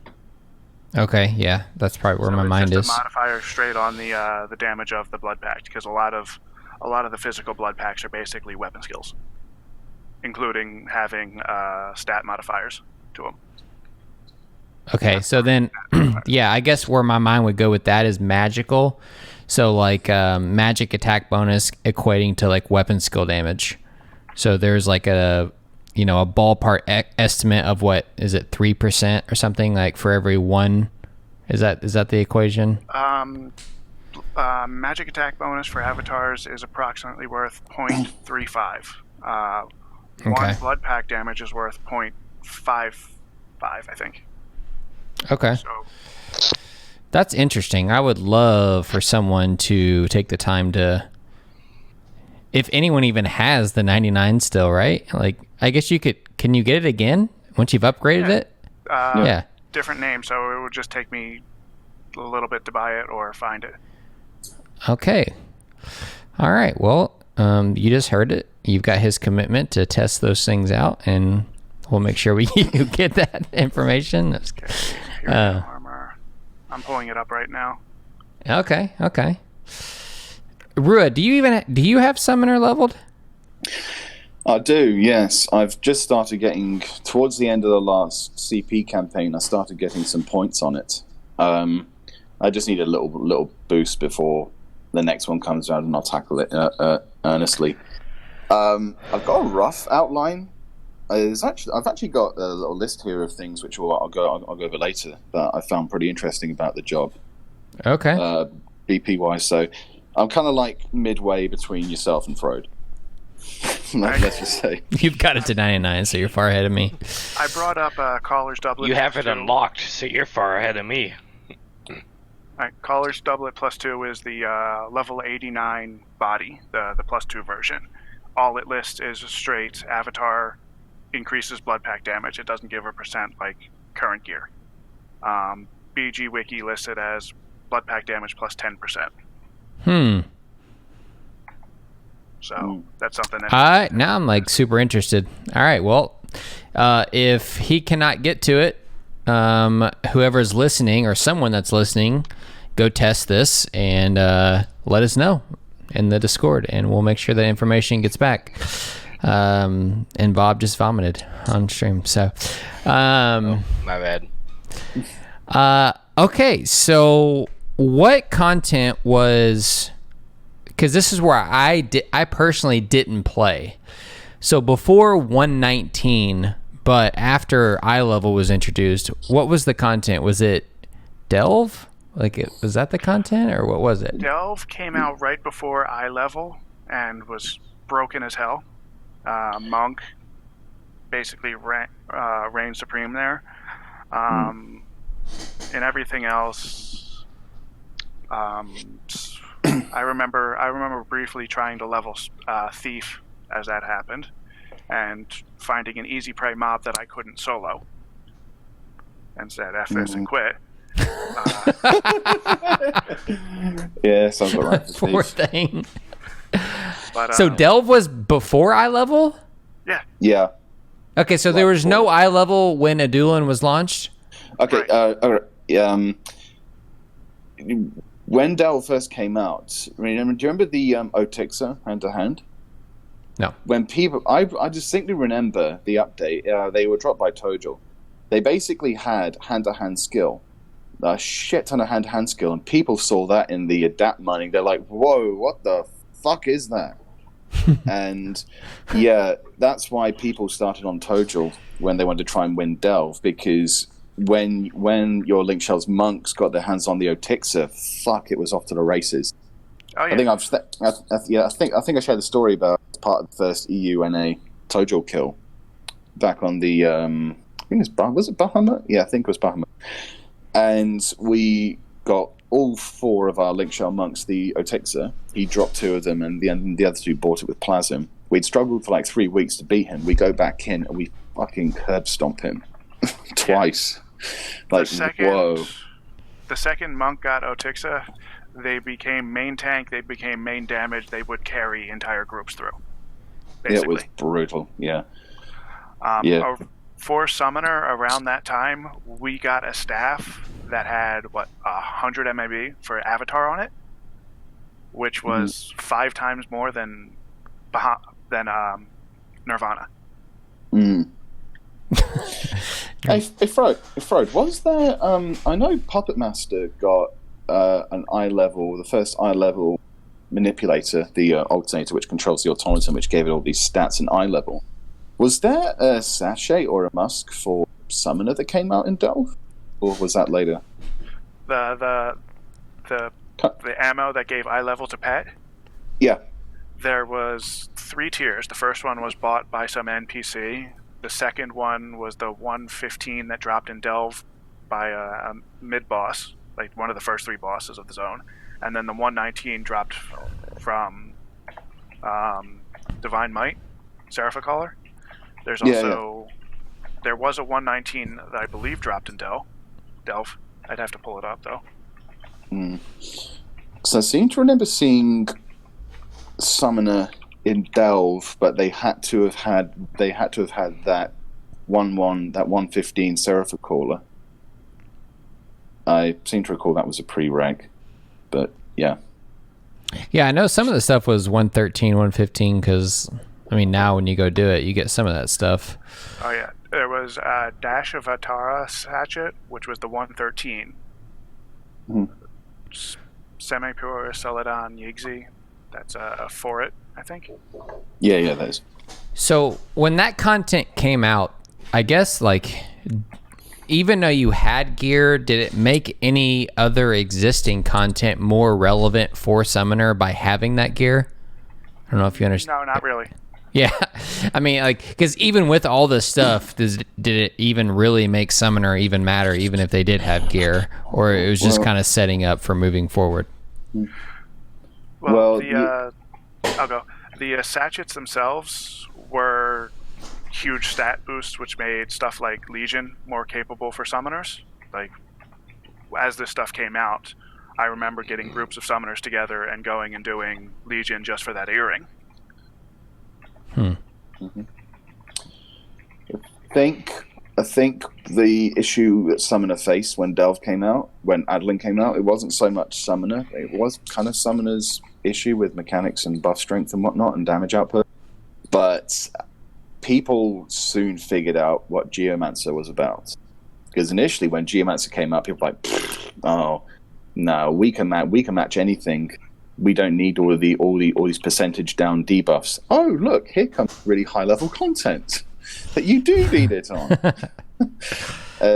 Okay, yeah, that's probably where my mind is. Just a modifier straight on the damage of the blood pact, because a lot of the physical blood packs are basically weapon skills, including having stat modifiers to them. Okay, so then, yeah, I guess where my mind would go with that is magical. So like magic attack bonus equating to like weapon skill damage. So there's like a ballpark estimate of what is it, 3% or something, like for every one. Is that the equation? Magic attack bonus for avatars is approximately worth 0.35. One blood pack damage is worth 0.55, I think. Okay. So that's interesting. I would love for someone to take the time to, if anyone even has the 99 still, right? Like, I guess can you get it again once you've upgraded it? Yeah. Different name, so it would just take me a little bit to buy it or find it. Okay. All right. Well, you just heard it. You've got his commitment to test those things out, and we'll make sure you get that information. Armor. I'm pulling it up right now. Okay. Rua, do you have summoner leveled? I do, yes. I've just started getting, towards the end of the last CP campaign, I started getting some points on it. I just need a little boost before the next one comes around, and I'll tackle it earnestly. I've got a rough outline. I've actually got a little list here of things which I'll go over later that I found pretty interesting about the job. Okay. BP wise, so I'm kind of like midway between yourself and Frod. Let's just say you've got it to 99, so you're far ahead of me. I brought up Caller's doublet. You have it unlocked, so you're far ahead of me. Alright, Caller's doublet +2 is the level 89 body, the +2 version. All it lists is a straight avatar increases blood pack damage. It doesn't give a percent like current gear. BG Wiki listed as blood pack damage plus 10%. So that's something that... now I'm like super interested. All right, well, if he cannot get to it, whoever's listening or someone that's listening, go test this and let us know in the Discord, and we'll make sure that information gets back. And Bob just vomited on stream, so My bad. okay, so what content was, because this is where I personally didn't play. So before 119, but after iLevel was introduced, what was the content? Was it Delve? Was that the content, or what was it? Delve came out right before iLevel and was broken as hell. Monk basically reigned supreme there. And everything else, I remember briefly trying to level Thief as that happened, and finding an easy prey mob that I couldn't solo, and said F this and quit. Yeah, sounds about right. Poor thing. But, So Delve was before iLevel? Yeah. Okay, so there was no iLevel when Adulan was launched? Okay. Right. When Delve first came out, do you remember the Ffxi hand-to-hand? No. When people, I distinctly remember the update. They were dropped by Tojal. They basically had hand-to-hand skill, a shit ton of hand-to-hand skill, and people saw that in the adapt mining. They're like, "Whoa, what the fuck is that?" And yeah, that's why people started on Tojal when they wanted to try and win Delve, because when your Link Shell's monks got their hands on the Ffxi, fuck, it was off to the races. Oh, yeah. I think I shared the story about part of the first EUNA Tojal kill back on the I think was it Bahamut? Yeah, I think it was Bahamut. And we got all four of our Link Shell monks the Ffxi. He dropped two of them, and the other two bought it with Plasm. We'd struggled for like 3 weeks to beat him. We go back in and we fucking curb stomp him twice. Like, whoa. The second monk got Ffxi, they became main tank, they became main damage, they would carry entire groups through. Basically. It was brutal, yeah. For Summoner, around that time, we got a staff that had, 100 MAB for Avatar on it, which was 5 times more than Nirvana. Hey, Frod, was there... I know Puppet Master got an iLevel, the first iLevel manipulator, the alternator which controls the automaton, which gave it all these stats in iLevel. Was there a sachet or a musk for Summoner that came out in Delve? Or was that later? The ammo that gave iLevel to Pet? Yeah. There was 3 tiers. The first one was bought by some NPC. The second one was the 115 that dropped in Delve by a mid-boss, like one of the first 3 bosses of the zone. And then the 119 dropped from Divine Might, Serapha Caller. There's also... Yeah. There was a 119 that I believe dropped in Delve. I'd have to pull it up, though. So I seem to remember seeing Summoner in Delve, but they had to have had that 115 Serapha Caller. I seem to recall that was a pre-reg, but yeah. Yeah, I know some of the stuff was 113, 115, because, I mean, now when you go do it, you get some of that stuff. Oh, yeah. There was Dash of Atara Sachet, which was the 113. Semi-Pure Celadon Yiggsy, that's for it, I think. Yeah, that is. So when that content came out, I guess, like, even though you had gear, did it make any other existing content more relevant for Summoner by having that gear? I don't know if you understand. No, not really. Yeah, I mean, like, because even with all this stuff, did it even really make Summoner even matter, even if they did have gear, or it was just kind of setting up for moving forward? I'll go. The sachets themselves were huge stat boosts, which made stuff like Legion more capable for summoners. Like, as this stuff came out, I remember getting groups of summoners together and going and doing Legion just for that earring. Mm-hmm. I think the issue that Summoner faced when Adlin came out, it wasn't so much Summoner. It was kind of Summoner's issue with mechanics and buff strength and whatnot and damage output. But people soon figured out what Geomancer was about. Because initially, when Geomancer came out, people were like, "Oh, no, we can match anything. We don't need all these percentage down debuffs." Oh, look, here comes really high level content that you do need it on.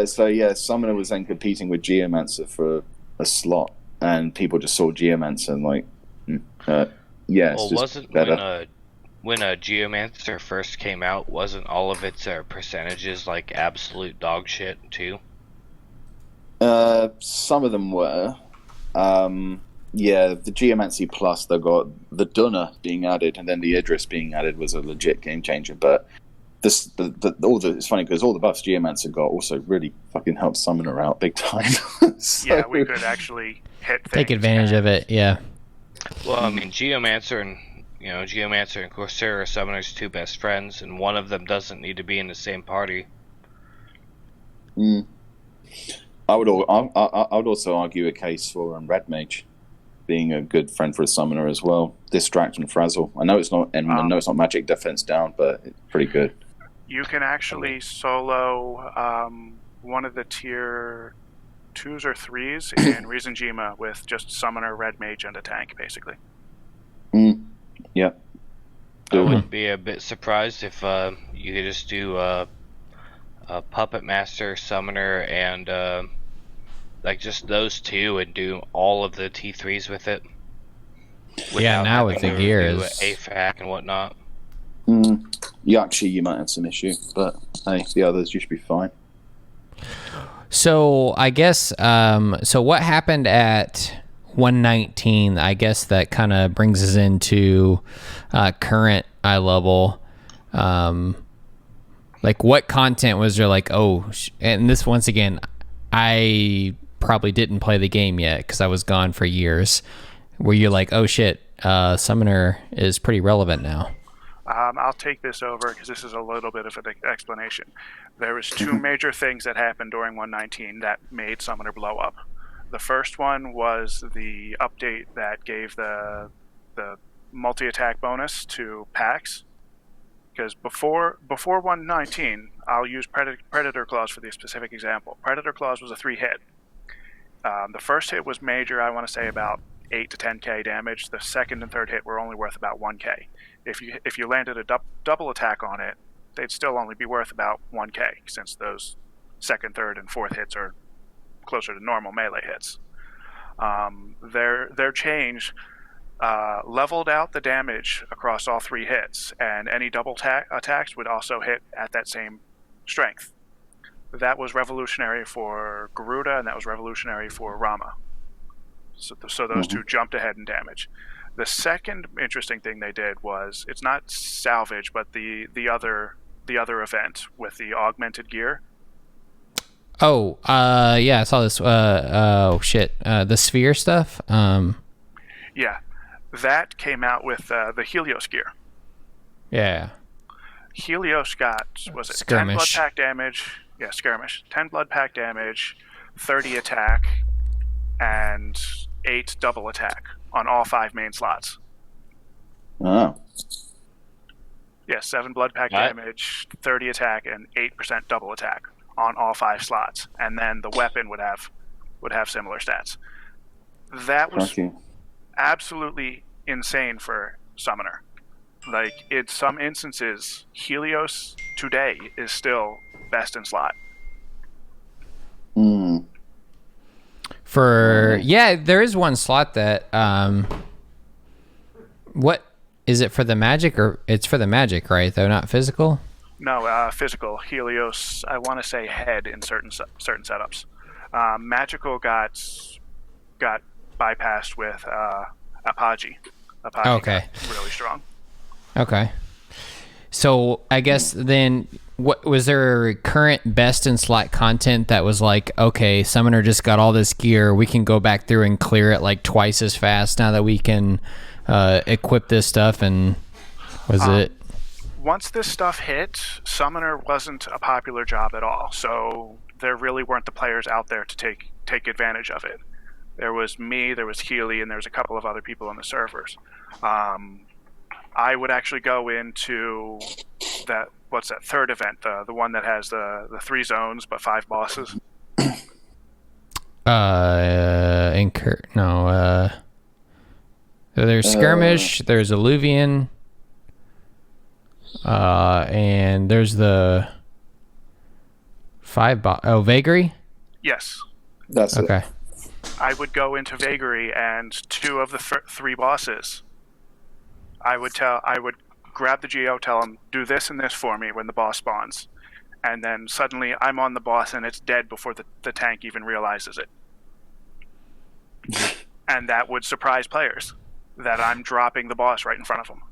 So yeah, Summoner was then competing with Geomancer for a slot, and people just saw Geomancer and like, yeah, it's just wasn't better. when Geomancer first came out, wasn't all of its percentages like absolute dog shit too? Some of them were. Yeah, the Geomancy Plus, they got the Dunner being added, and then the Idris being added was a legit game changer. But it's funny because all the buffs Geomancer got also really fucking helped Summoner out big time. So, Yeah, we could actually hit things. Take advantage of it, yeah. Well, I mean, Geomancer and Corsair are Summoner's two best friends, and one of them doesn't need to be in the same party. I would also argue a case for Red Mage being a good friend for a Summoner as well. Distract and Frazzle. I know it's not magic defense down, but it's pretty good. You can actually solo one of the tier 2s or 3s in Rizenjima with just Summoner, Red Mage, and a tank, basically. Yeah. I would be a bit surprised if you could just do a Puppet Master, Summoner, and like just those two, and do all of the T3s with it. Yeah, now with the gears, AFAC and whatnot. Ffxi, you might have some issue, but hey, the others you should be fine. So I guess so what happened at 119? I guess that kind of brings us into current iLVL. Like what content was there? Like and this once again, I probably didn't play the game yet because I was gone for years. Where you're like, oh shit, Summoner is pretty relevant now. I'll take this over because this is a little bit of an explanation. There was two major things that happened during 119 that made Summoner blow up. The first one was the update that gave the multi-attack bonus to packs. Because before 119, I'll use Predator Claws for the specific example. Predator Claws was a 3-hit. The first hit was major, I want to say about 8 to 10k damage. The second and third hit were only worth about 1k. If you landed a double attack on it, they'd still only be worth about 1k, since those second, third, and fourth hits are closer to normal melee hits. Their change leveled out the damage across all 3 hits, and any double attacks would also hit at that same strength. That was revolutionary for Garuda, and that was revolutionary for Rama. So those two jumped ahead in damage. The second interesting thing they did was, it's not salvage, but the other event with the augmented gear. Oh, yeah, I saw this. The sphere stuff. Yeah, that came out with the Helios gear. Yeah. Helios got, was it Skirmish. 10 blood pack damage? Yeah, skirmish. 10 blood pack damage, 30 attack, and 8 double attack on all 5 main slots. Oh. Yeah, 7 blood pack damage, 30 attack, and 8% double attack on all 5 slots. And then the weapon would have similar stats. That was absolutely insane for Summoner. Like, in some instances, Helios today is still best in slot. There is one slot that what is it for the magic, or it's for the magic, right? Though not physical. No, physical. Helios, I want to say head in certain setups. Magical got bypassed with Apogee. Apogee okay. got really strong. Okay. So I guess then, what was there current best in slot content that was like, okay, Summoner just got all this gear, we can go back through and clear it like twice as fast now that we can equip this stuff, and was it? Once this stuff hit, Summoner wasn't a popular job at all, so there really weren't the players out there to take advantage of it. There was me, there was Healy, and there was a couple of other people on the servers. I would actually go into that third event, the one that has the 3 zones but 5 bosses. There's Skirmish, there's Alluvian, and there's the 5 Vagary? Yes. That's okay. it. I would go into Vagary, and 2 of the 3 bosses, I would grab the Geo, tell him, do this and this for me when the boss spawns. And then suddenly I'm on the boss and it's dead before the tank even realizes it. And that would surprise players, that I'm dropping the boss right in front of them.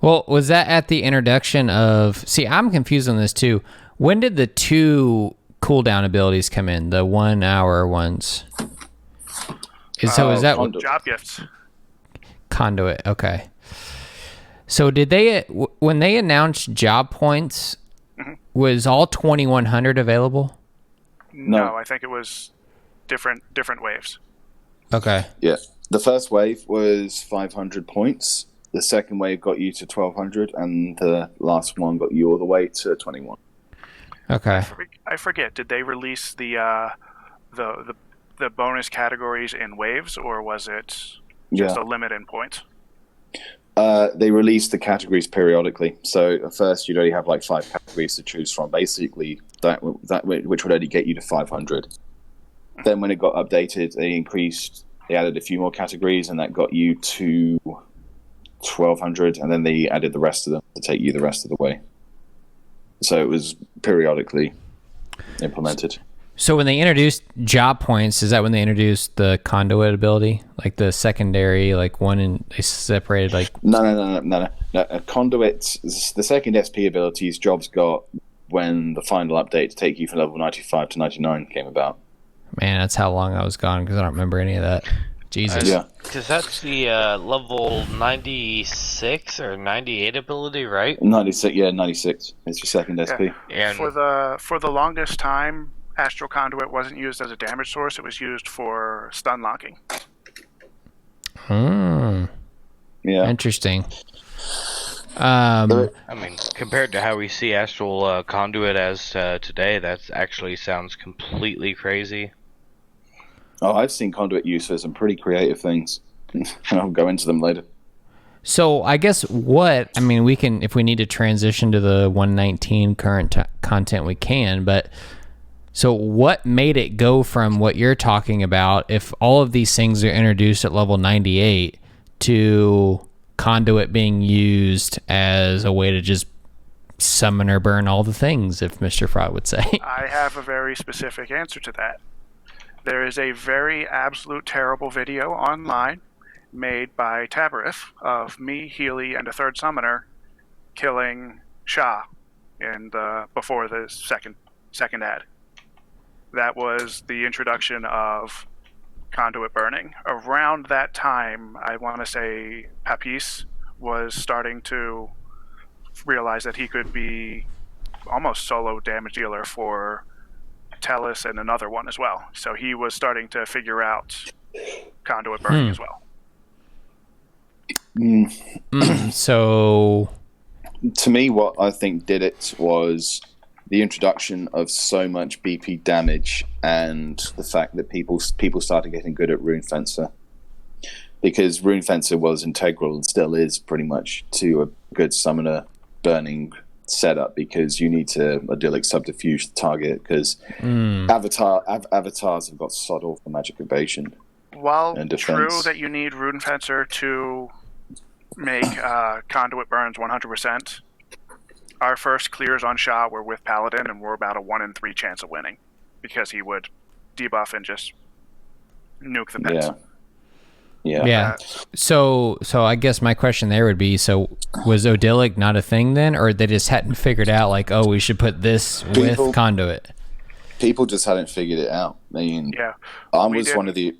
Well, was that at the introduction of... See, I'm confused on this too. When did the 2 cooldown abilities come in? The 1 hour ones? Is that... Job gifts. Conduit, okay. So did they, when they announced job points, was all 2100 available? No, I think it was different waves. Okay. Yeah. The first wave was 500 points. The second wave got you to 1200, and the last one got you all the way to 21. Okay. I forget. Did they release the bonus categories in waves, or was it just a limit in points? They released the categories periodically. So at first, you'd only have like 5 categories to choose from. Basically, that which would only get you to 500. Then when it got updated, they added a few more categories, and that got you to 1200. And then they added the rest of them to take you the rest of the way. So it was periodically implemented. So when they introduced job points, is that when they introduced the conduit ability, like the secondary, like one, and they separated like? No. Conduit, the second SP abilities, jobs got when the final update to take you from level 95 to 99 came about. Man, that's how long I was gone, because I don't remember any of that. Jesus. Yeah. Because that's the level 96 or 98 ability, right? 96. Yeah, 96. It's your second SP. And For the longest time, Astral Conduit wasn't used as a damage source. It was used for stun locking. Yeah. Interesting. I mean, compared to how we see Astral Conduit as today, that actually sounds completely crazy. Oh, I've seen Conduit used for some pretty creative things. I'll go into them later. So I guess we can, if we need to transition to the 119 current content, we can, but so what made it go from what you're talking about, if all of these things are introduced at level 98, to Conduit being used as a way to just summon or burn all the things, if Mr. Frod would say? I have a very specific answer to that. There is a very absolute terrible video online made by Tabarith of me, Healy, and a third summoner killing Shah before the second ad. That was the introduction of conduit burning. Around that time, I want to say Papis was starting to realize that he could be almost solo damage dealer for Tellus and another one as well. So he was starting to figure out conduit burning as well. So to me, what I think did it was the introduction of so much BP damage and the fact that people started getting good at Rune Fencer, because Rune Fencer was integral and still is pretty much to a good summoner burning setup, because you need to idyllic subterfuge the target, because avatars have got sod off the magic evasion. While and true defense. that you need Rune Fencer to make conduit burns 100%, our first clears on Shah were with Paladin, and we're about a 1 in 3 chance of winning, because he would debuff and just nuke the pets. Yeah. So I guess my question there would be, so was Odilic not a thing then, or they just hadn't figured out like, oh, we should put this with conduit? People just hadn't figured it out. I mean, was one of the.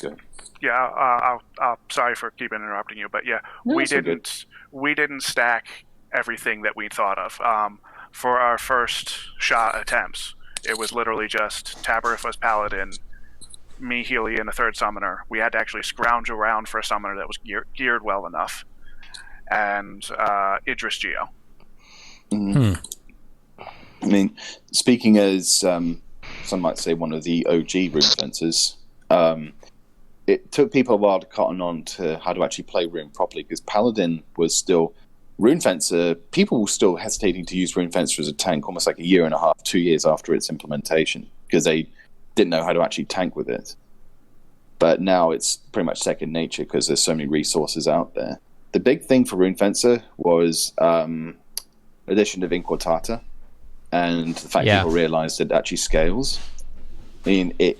Good. Yeah, I'll sorry for keeping interrupting you, but we didn't stack everything that we thought of. For our first shot attempts, it was literally just Tabarif was Paladin, me, Healy, and a third summoner. We had to actually scrounge around for a summoner that was geared well enough, and Idris Geo. I mean, speaking as some might say one of the OG rune fencers, it took people a while to cotton on to how to actually play rune properly, because Paladin was still rune fencer. People were still hesitating to use rune fencer as a tank almost like a year and a half, 2 years after its implementation, because they didn't know how to actually tank with it. But now it's pretty much second nature because there's so many resources out there. The big thing for rune fencer was addition of Inquartata, and the fact people realized it actually scales. I mean, it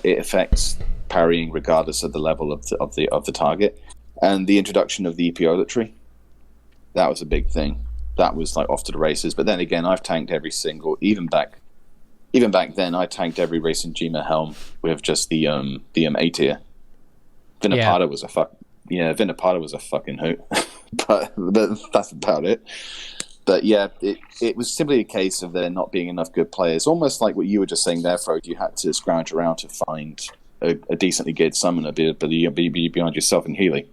affects parrying regardless of the level of the target, and the introduction of the Epiolatry, that was a big thing. That was like off to the races. But then again, I've tanked every single, even back then, I tanked every race in Gma Helm with just the A tier. Vinapata was a Vinapata was a fucking hoot, but that's about it. But yeah, it was simply a case of there not being enough good players. Almost like what you were just saying there, Frod. You had to scrounge around to find a decently geared summoner, be behind yourself and Healy.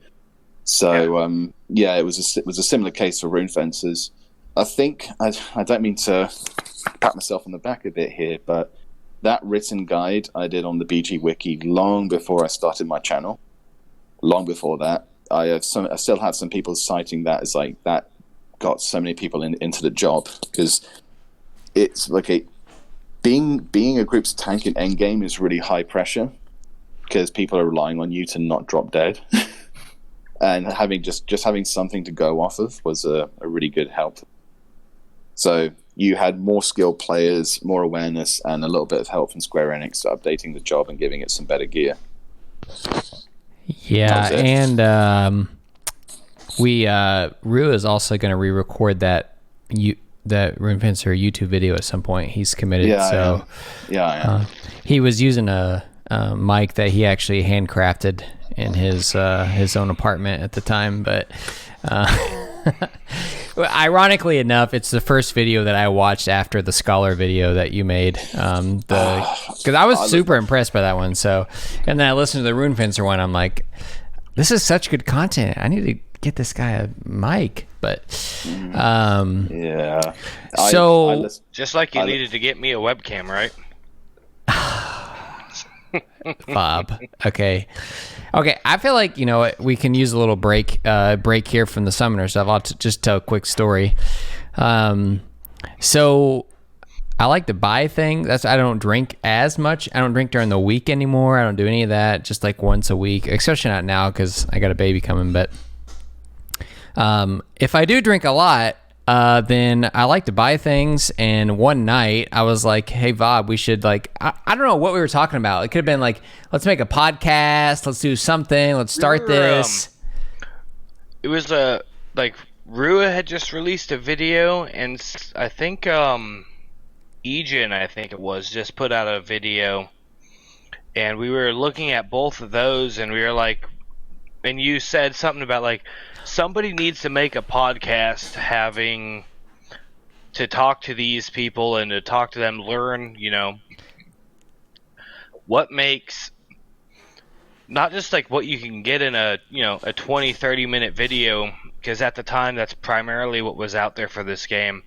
So it was a similar case for rune fencers. I think I don't mean to pat myself on the back a bit here, but that written guide I did on the BG Wiki long before I started my channel. Long before that, I still have some people citing that as like that got so many people into the job, because it's like being a group's tank in endgame is really high pressure because people are relying on you to not drop dead. And having just having something to go off of was a really good help. So you had more skilled players, more awareness, and a little bit of help from Square Enix updating the job and giving it some better gear. Yeah, and Rue is also going to re-record that Rune Fencer YouTube video at some point. He's committed. I am. He was using a mic that he actually handcrafted in his own apartment at the time, but ironically enough, it's the first video that I watched after the Scholar video that you made, because I was super impressed by that one. So, and then I listened to the Rune Fencer one. I'm like, this is such good content. I need to get this guy a mic. But so just like you needed to get me a webcam, right? Bob. Okay. I feel like, we can use a little break here from the summoner stuff. I'll just tell a quick story. So I like to buy things. I don't drink as much. I don't drink during the week anymore. I don't do any of that. Just like once a week, especially not now because I got a baby coming. But if I do drink a lot, then I like to buy things. And one night I was like, hey, Bob, we should I don't know what we were talking about. It could have been like, let's make a podcast. Let's do something. Let's start this. It was Rua had just released a video, and I think Ejin, I think it was, just put out a video. And we were looking at both of those, and we were like, and you said something about like, somebody needs to make a podcast having to talk to these people and to talk to them, learn, what makes, not just like what you can get in a 20-30 minute video, because at the time that's primarily what was out there for this game,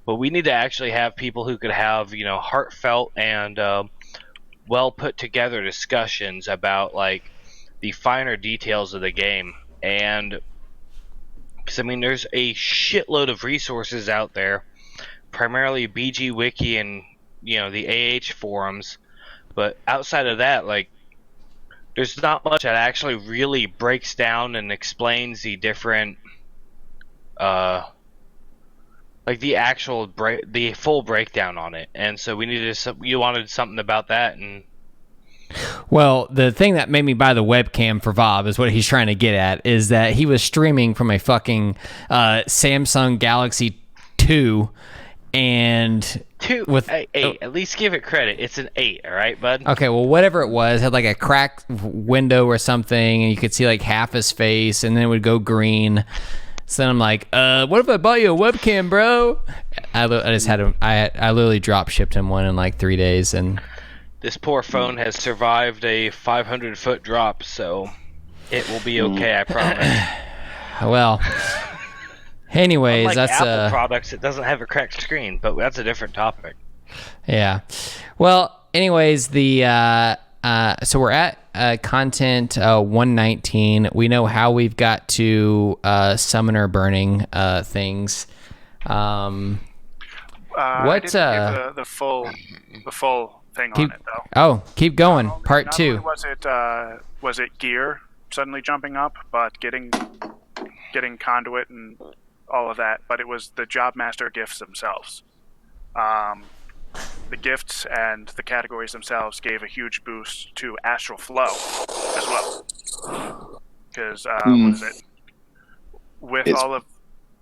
but we need to actually have people who could have, heartfelt and well put together discussions about like the finer details of the game. And because there's a shitload of resources out there, primarily BG Wiki and the AH forums, but outside of that, like, there's not much that actually really breaks down and explains the different, the actual the full breakdown on it. And so we wanted something about that, and Well, the thing that made me buy the webcam for Vob is what he's trying to get at, is that he was streaming from a fucking Samsung Galaxy 2 and... Eight. At least give it credit. It's an 8, all right, bud? Okay, well, whatever it was, had like a cracked window or something, and you could see like half his face, and then it would go green. So then I'm like, what if I bought you a webcam, bro? I just had him. I literally drop shipped him one in like 3 days, and This poor phone has survived a 500-foot drop, so it will be okay, I promise. well. Anyways, Unlike that's Apple products. It doesn't have a cracked screen, but that's a different topic. Yeah. Well, anyways, so we're at content 119. We know how we've got to summoner burning things. I didn't give the full thing on it though. Oh, keep going. Part not 2. Only was it gear suddenly jumping up, but getting conduit and all of that, but it was the job master gifts themselves. The gifts and the categories themselves gave a huge boost to astral flow as well. Because what is it?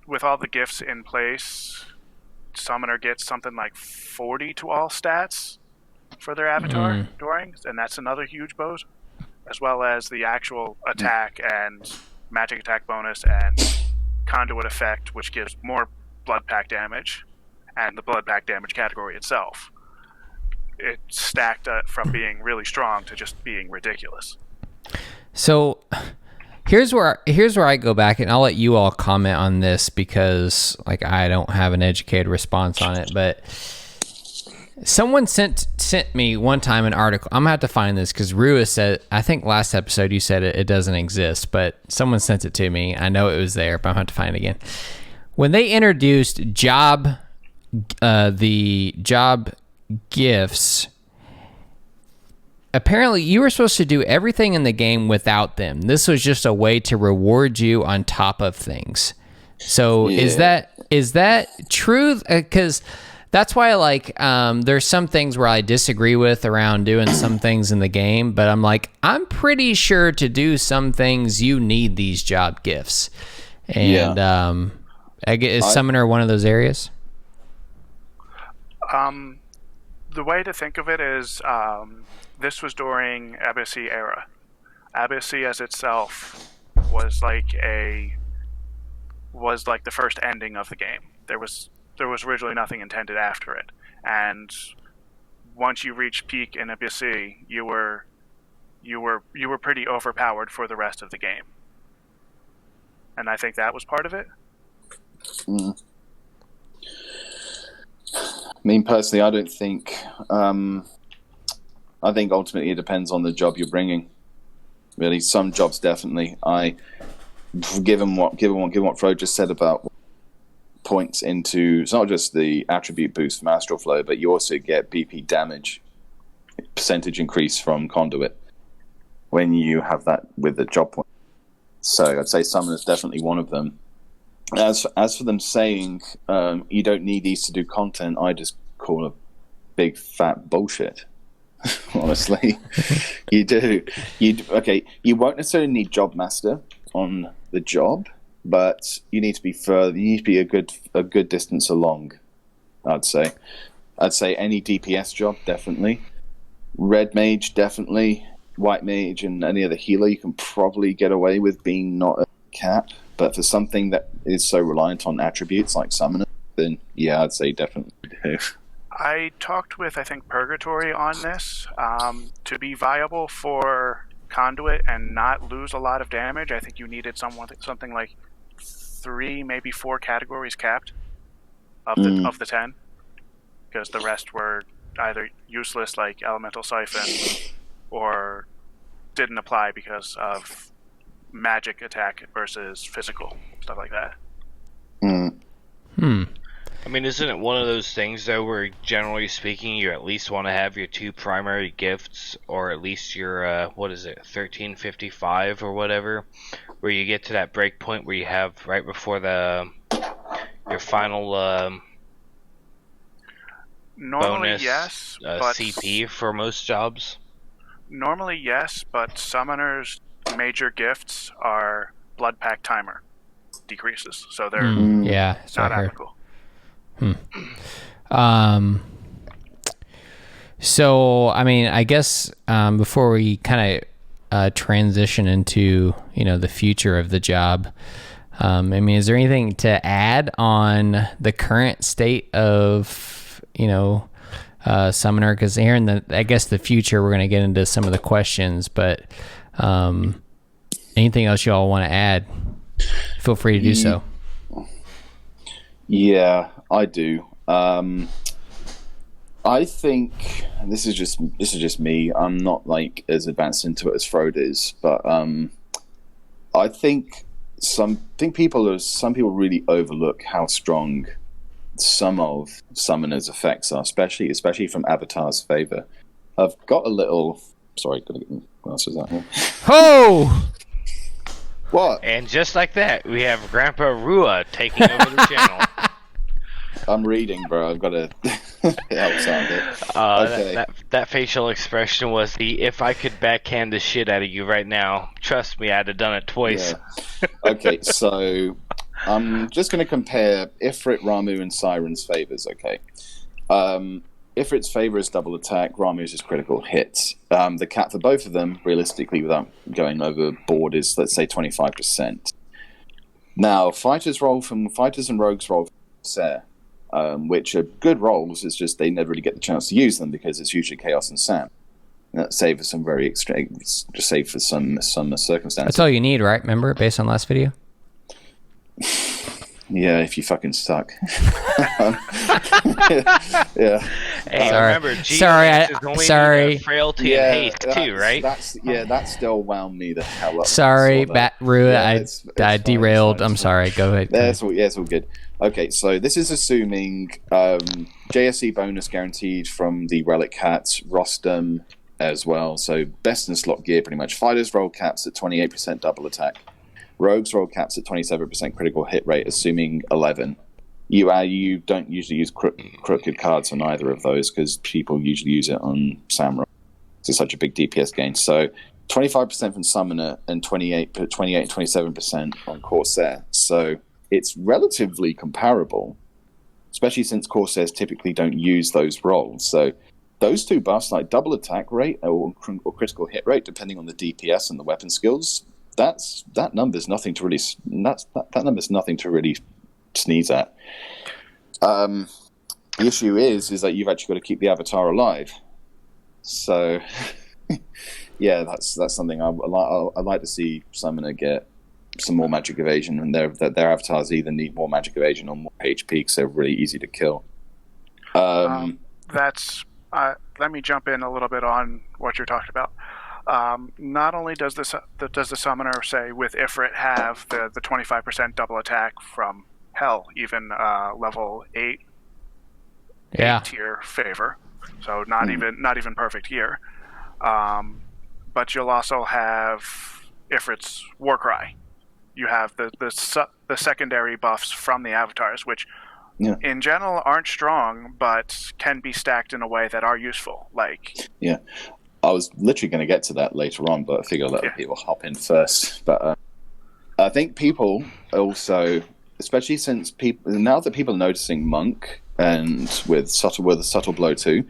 With all the gifts in place, summoner gets something like 40 to all stats for their avatar during, and that's another huge boost, as well as the actual attack and magic attack bonus and conduit effect, which gives more blood pack damage, and the blood pack damage category itself. It stacked from being really strong to just being ridiculous. So here's where I go back, and I'll let you all comment on this because like I don't have an educated response on it, but someone sent me one time an article. I'm gonna have to find this because Rua said, I think last episode you said it doesn't exist, but someone sent it to me. I know it was there, but I'm gonna have to find it again. When they introduced the job gifts, apparently you were supposed to do everything in the game without them. This was just a way to reward you on top of things. So is that true? Because that's why there's some things where I disagree with around doing some things in the game, but I'm like, I'm pretty sure to do some things you need these job gifts. And is Summoner one of those areas? The way to think of it is this was during Ffxi era. Ffxi as itself was like the first ending of the game. There was originally nothing intended after it, and once you reached peak in Ffxi, you were pretty overpowered for the rest of the game, and I think that was part of it. I mean, personally, I don't think. I think ultimately it depends on the job you're bringing. Really, some jobs definitely. Given what Frod just said about points into, it's not just the attribute boost from Astral Flow, but you also get BP damage percentage increase from Conduit when you have that with the job point. So I'd say Summoner is definitely one of them. As for them saying you don't need these to do content, I just call it big fat bullshit. Honestly, you do. You won't necessarily need Job Master on the job, but you need to be further. You need to be a good distance along. I'd say any DPS job definitely. Red Mage definitely. White Mage and any other healer you can probably get away with being not a cap. But for something that is so reliant on attributes like Summoner, then yeah, I'd say definitely do. I talked with, I think, Purgatory on this. To be viable for Conduit and not lose a lot of damage, I think you needed something like 3, maybe 4 categories capped of the 10, because the rest were either useless, like Elemental Siphon, or didn't apply because of magic attack versus physical, stuff like that. I mean, isn't it one of those things, though, where generally speaking, you at least want to have your 2 primary gifts, or at least your, 1355 or whatever, where you get to that break point where you have right before your final Normally, bonus yes, but CP for most jobs? Normally, yes, but summoners' major gifts are Blood Pact Timer decreases, so they're Yeah, it's not right here. So, I mean, I guess before we kind of transition into, the future of the job, I mean, is there anything to add on the current state of, Summoner? Because here in the future, we're going to get into some of the questions, but anything else you all want to add, feel free to do so. Yeah, I do. I think, and this is just me. I'm not like as advanced into it as Frod is, but I think some people really overlook how strong some of Summoner's effects are, especially from Avatar's favor. I've got a little. Sorry, gotta get my glasses out here. Oh! What? And just like that, we have Grandpa Rua taking over the channel. I'm reading, bro. I've got to help sound it. Okay. That facial expression was the "if I could backhand the shit out of you right now, trust me, I'd have done it twice." Yeah. Okay, so I'm just going to compare Ifrit, Ramu, and Siren's favors. Okay. Ifrit's favor is double attack. Ramu's is critical hit. The cap for both of them, realistically, without going overboard, is let's say 25%. Now, fighters and rogues roll from Corsair. Which are good roles. It's just they never really get the chance to use them because it's usually Chaos and Sam. Save for some very extreme, just save for some circumstances. That's all you need, right? Remember, based on last video? Yeah, if you fucking suck. Yeah. Hey, Sorry. remember, Sorry. frailty and haste too, right? That still wound me the hell up. Sorry, Rua, Yeah, I derailed. I'm sorry. Go ahead. It's all good. Okay, so this is assuming JSE bonus guaranteed from the Relic Hats, Rostam as well. So best in slot gear, pretty much. Fighters roll caps at 28% double attack. Rogues roll caps at 27% critical hit rate, assuming 11. You don't usually use crooked cards on either of those because people usually use it on Samurai. It's such a big DPS gain. So 25% from Summoner and 28 and 27% on Corsair. So it's relatively comparable, especially since Corsairs typically don't use those rolls. So those two buffs, like double attack rate or critical hit rate, depending on the DPS and the weapon skills, that number's nothing to really that number's nothing to really sneeze at. The issue is that you've actually got to keep the avatar alive. So yeah, that's something I'd like to see Summoner get some more magic evasion, and their avatars either need more magic evasion or more HP because they're really easy to kill. Let me jump in a little bit on what you're talking about. Not only does the summoner, say with Ifrit, have the 25% double attack from Hell, even level 8 tier favor, so not even perfect gear. But you'll also have Ifrit's Warcry. You have the secondary buffs from the avatars, which in general aren't strong, but can be stacked in a way that are useful. I was literally going to get to that later on, but I figure I'll let people hop in first. But I think people also, especially since now that people are noticing Monk and with a subtle blow too,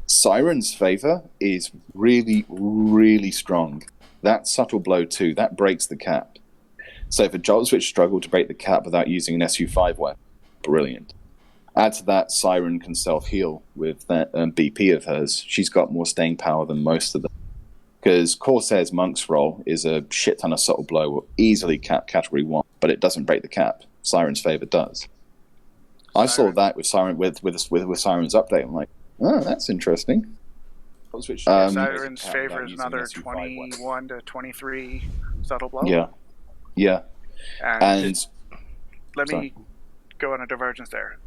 Siren's favor is really, really strong. That subtle blow too, that breaks the cap. So if a Jolt Switch struggled to break the cap without using an SU5 weapon, brilliant. Add to that, Siren can self-heal with that BP of hers. She's got more staying power than most of them. Because Corsair's Monk's roll is a shit ton of subtle blow, will easily cap category 1, but it doesn't break the cap. Siren's favor does. I saw that with Siren with Siren's update. I'm like, oh, that's interesting. Siren's favor is another 21 to 23 subtle blow. Yeah. And let me go on a divergence there.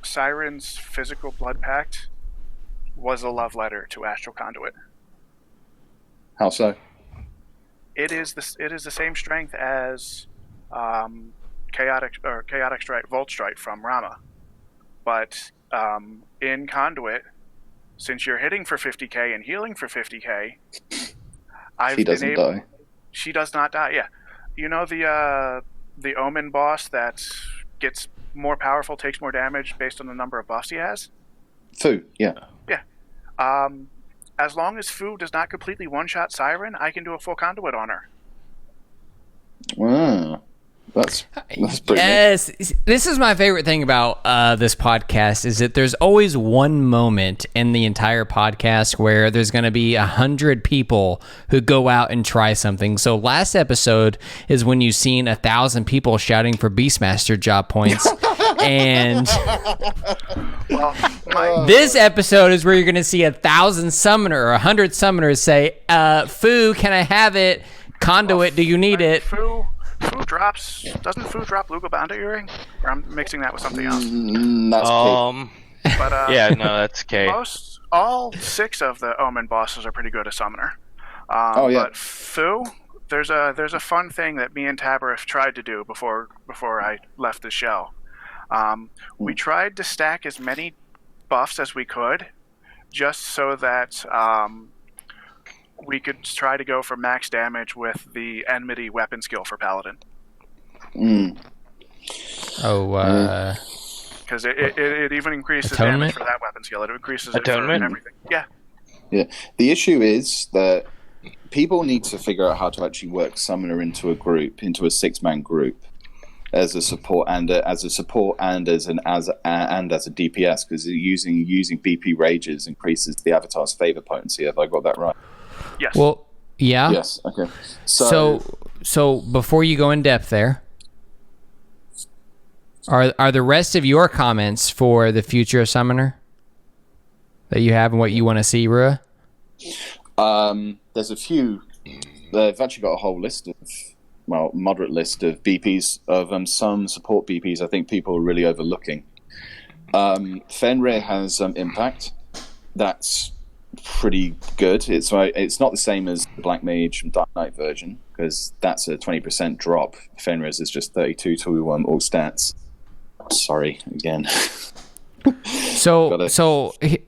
Siren's physical blood pact was a love letter to Astral Conduit. How so? It is the same strength as Chaotic Strike, Volt Strike from Rama, but in Conduit, since you're hitting for 50k and healing for 50k, She doesn't die. She does not die. Yeah, you know the Omen boss that gets more powerful, takes more damage based on the number of buffs he has. Fu, yeah. Yeah. As long as Fu does not completely one-shot Siren, I can do a full conduit on her. Wow. That's pretty neat. Yes, this is my favorite thing about this podcast is that there's always one moment in the entire podcast where there's going to be 100 people who go out and try something. So last episode is when you've seen 1,000 people shouting for Beastmaster job points. And this episode is where you're going to see 1,000 summoner or 100 summoners say, Fu, can I have it? Conduit, do you need it? Doesn't Fu drop Lugal Banda Earring? Or I'm mixing that with something else. That's But yeah, no, that's K. All 6 of the Omen bosses are pretty good as summoner. Yeah. But Fu, there's a fun thing that me and Tabarif tried to do before I left the show. We tried to stack as many buffs as we could, just so that we could try to go for max damage with the enmity weapon skill for Paladin. Because it even increases Atonement? damage for that weapon skill. It increases Atonement? it for everything. Yeah. Yeah. The issue is that people need to figure out how to actually work Summoner into a 6-man group, as a support and as a DPS, because using BP rages increases the avatar's favor potency. Have I got that right? Yes. Well, yeah. Yes. Okay. So before you go in depth there, are the rest of your comments for the future of Summoner that you have and what you want to see, Rua? There's a few. They've actually got a whole list of, moderate list of BPs, of some support BPs I think people are really overlooking. Fenrir has impact. That's pretty good. It's not the same as the Black Mage and Dark Knight version, because that's a 20% drop. Fenrir's is just 32 to all stats. Sorry, again.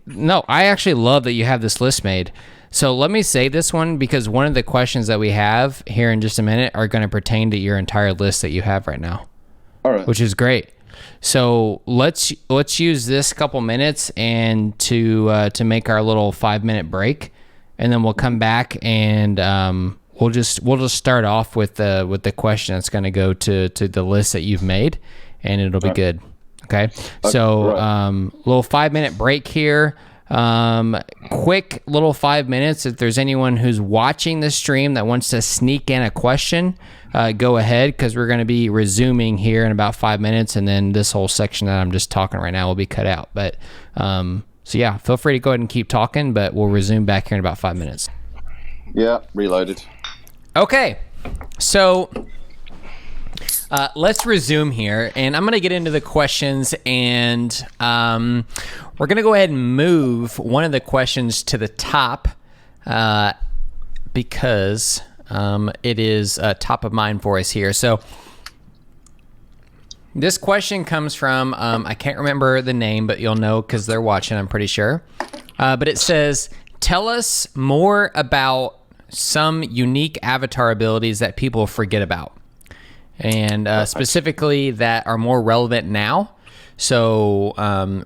No, I actually love that you have this list made. So let me say this one, because one of the questions that we have here in just a minute are going to pertain to your entire list that you have right now. All right. Which is great. So let's use this couple minutes and to make our little 5-minute break, and then we'll come back and we'll just start off with the question that's going to go to the list that you've made, and it'll be good. Okay. So little 5-minute break here. Quick little 5 minutes. If there's anyone who's watching the stream that wants to sneak in a question, go ahead, because we're going to be resuming here in about 5 minutes, and then this whole section that I'm just talking right now will be cut out. But so yeah, feel free to go ahead and keep talking, but we'll resume back here in about 5 minutes. Yeah, reloaded. Okay, so let's resume here, and I'm going to get into the questions, and we're going to go ahead and move one of the questions to the top because it is top of mind for us here. So this question comes from, I can't remember the name, but you'll know because they're watching, I'm pretty sure. But it says, tell us more about some unique avatar abilities that people forget about, and specifically that are more relevant now. So,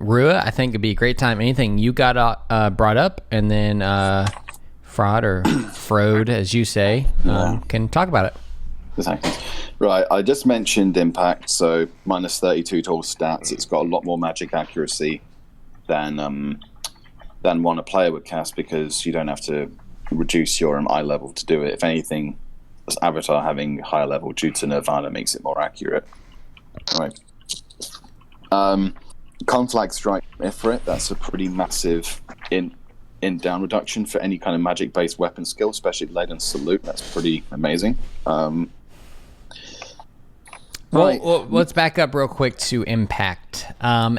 Rua, I think it'd be a great time. Anything you got brought up, and then Frod or Frod, as you say, can talk about it. Exactly. Right, I just mentioned impact, so minus 32 to all stats. It's got a lot more magic accuracy than one a player would cast, because you don't have to reduce your eye level to do it. If anything, this avatar having higher level due to Nirvana makes it more accurate. All right. Conflag Strike Ifrit, that's a pretty massive in down reduction for any kind of magic based weapon skill, especially Lead and Salute. That's pretty amazing. Well, let's back up real quick to impact.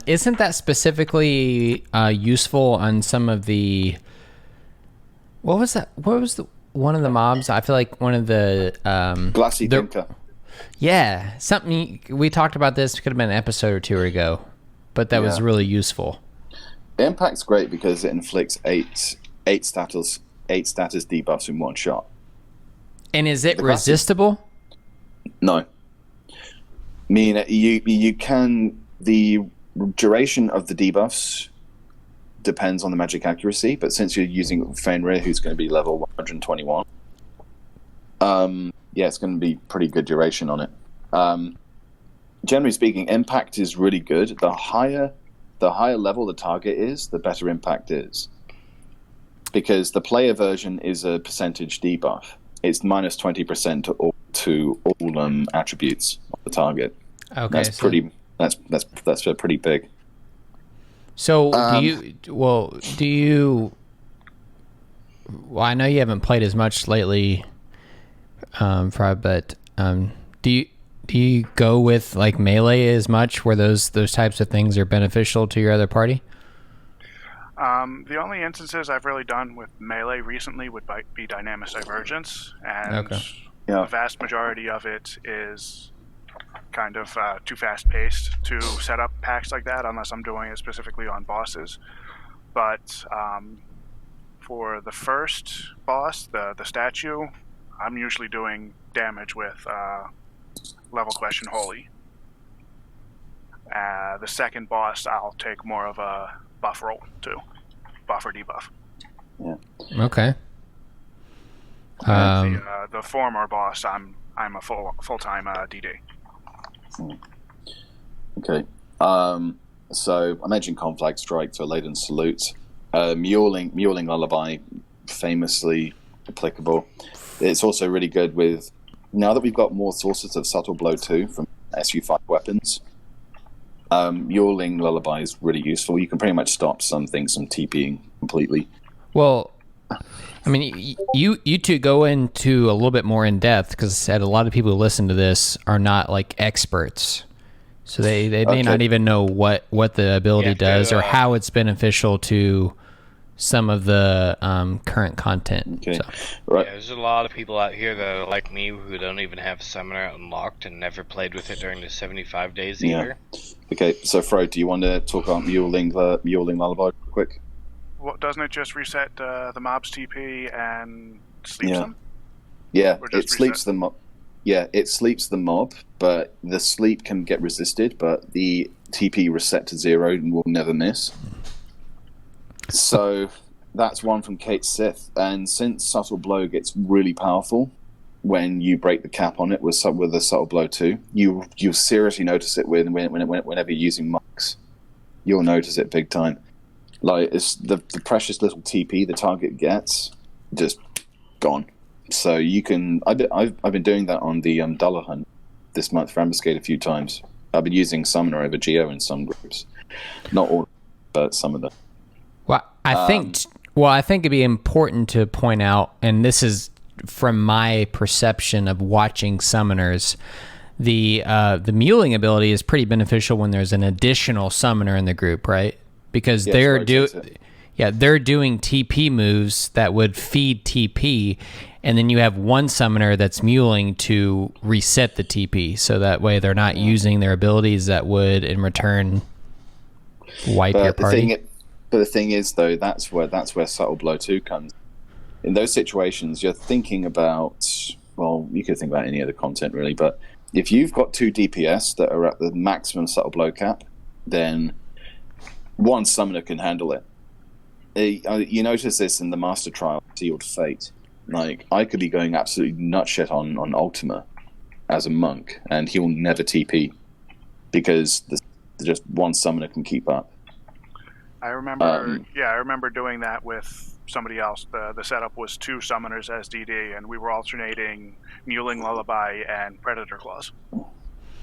Isn't that specifically useful on some of the... What was that? What was one of the mobs? I feel like one of the... Glassy Thinker. Yeah, something we talked about this, could have been an episode or two ago, but that was really useful. Impact's great because it inflicts eight status debuffs in one shot. And is it resistible? No. I mean, you can... The duration of the debuffs depends on the magic accuracy, but since you're using Fenrir, who's going to be level 121, it's going to be pretty good duration on it. Generally speaking, impact is really good. The higher level the target is, the better impact is. Because the player version is a percentage debuff. It's minus 20% to all attributes of the target. Okay, That's pretty big. So Well, I know you haven't played as much lately, Frod, but do you go with like melee as much, where those types of things are beneficial to your other party? The only instances I've really done with melee recently would be Dynamic Divergence, and the vast majority of it is kind of too fast-paced to set up packs like that unless I'm doing it specifically on bosses. But for the first boss, the statue, I'm usually doing damage with Level Question Holy. The second boss, I'll take more of a buff roll too, buff or debuff. Yeah. Okay. The former boss, I'm a full-time DD. Okay. So I mentioned Conflag Strike for Laden Salute. Mewling Lullaby, famously applicable. It's also really good with, now that we've got more sources of Subtle Blow 2 from SU5 weapons, Mewling Lullaby is really useful. You can pretty much stop some things from TPing completely. Well, I mean, you two go into a little bit more in depth, because a lot of people who listen to this are not like experts, so they may not even know what the ability does or how it's beneficial to some of the current content. Okay. So. Right. Yeah, there's a lot of people out here that are like me who don't even have Summoner unlocked and never played with it during the 75 days either. Okay, so Frod, do you want to talk about Mewling Lullaby real quick? Well, doesn't it just reset the mob's TP and sleeps them? Yeah, it sleeps the mob. Yeah, it sleeps the mob, but the sleep can get resisted, but the TP reset to 0 and will never miss. So that's one from Kate Sith, and since Subtle Blow gets really powerful when you break the cap on it with a Subtle Blow 2, you'll seriously notice it whenever you're using monks. You'll notice it big time. Like, it's the precious little TP the target gets, just gone. So you can... I've been doing that on the Dollar Hunt this month for Ambuscade a few times. I've been using Summoner over Geo in some groups. Not all, but some of them. Well, I think it'd be important to point out, and this is from my perception of watching Summoners, the Mewling ability is pretty beneficial when there's an additional Summoner in the group, right? Because they're doing TP moves that would feed TP, and then you have one Summoner that's Mewling to reset the TP, so that way they're not using their abilities that would in return wipe your party. But the thing is, though, that's where Subtle Blow 2 comes. In those situations, you're thinking about, well, you could think about any other content really, but if you've got 2 DPS that are at the maximum Subtle Blow cap, then one Summoner can handle it. You notice this in the Master Trial, Sealed Fate. Like, I could be going absolutely nutshit on Ultima as a monk, and he'll never TP because just one Summoner can keep up. I remember doing that with somebody else. The setup was 2 Summoners as DD, and we were alternating Mewling Lullaby and Predator Claws.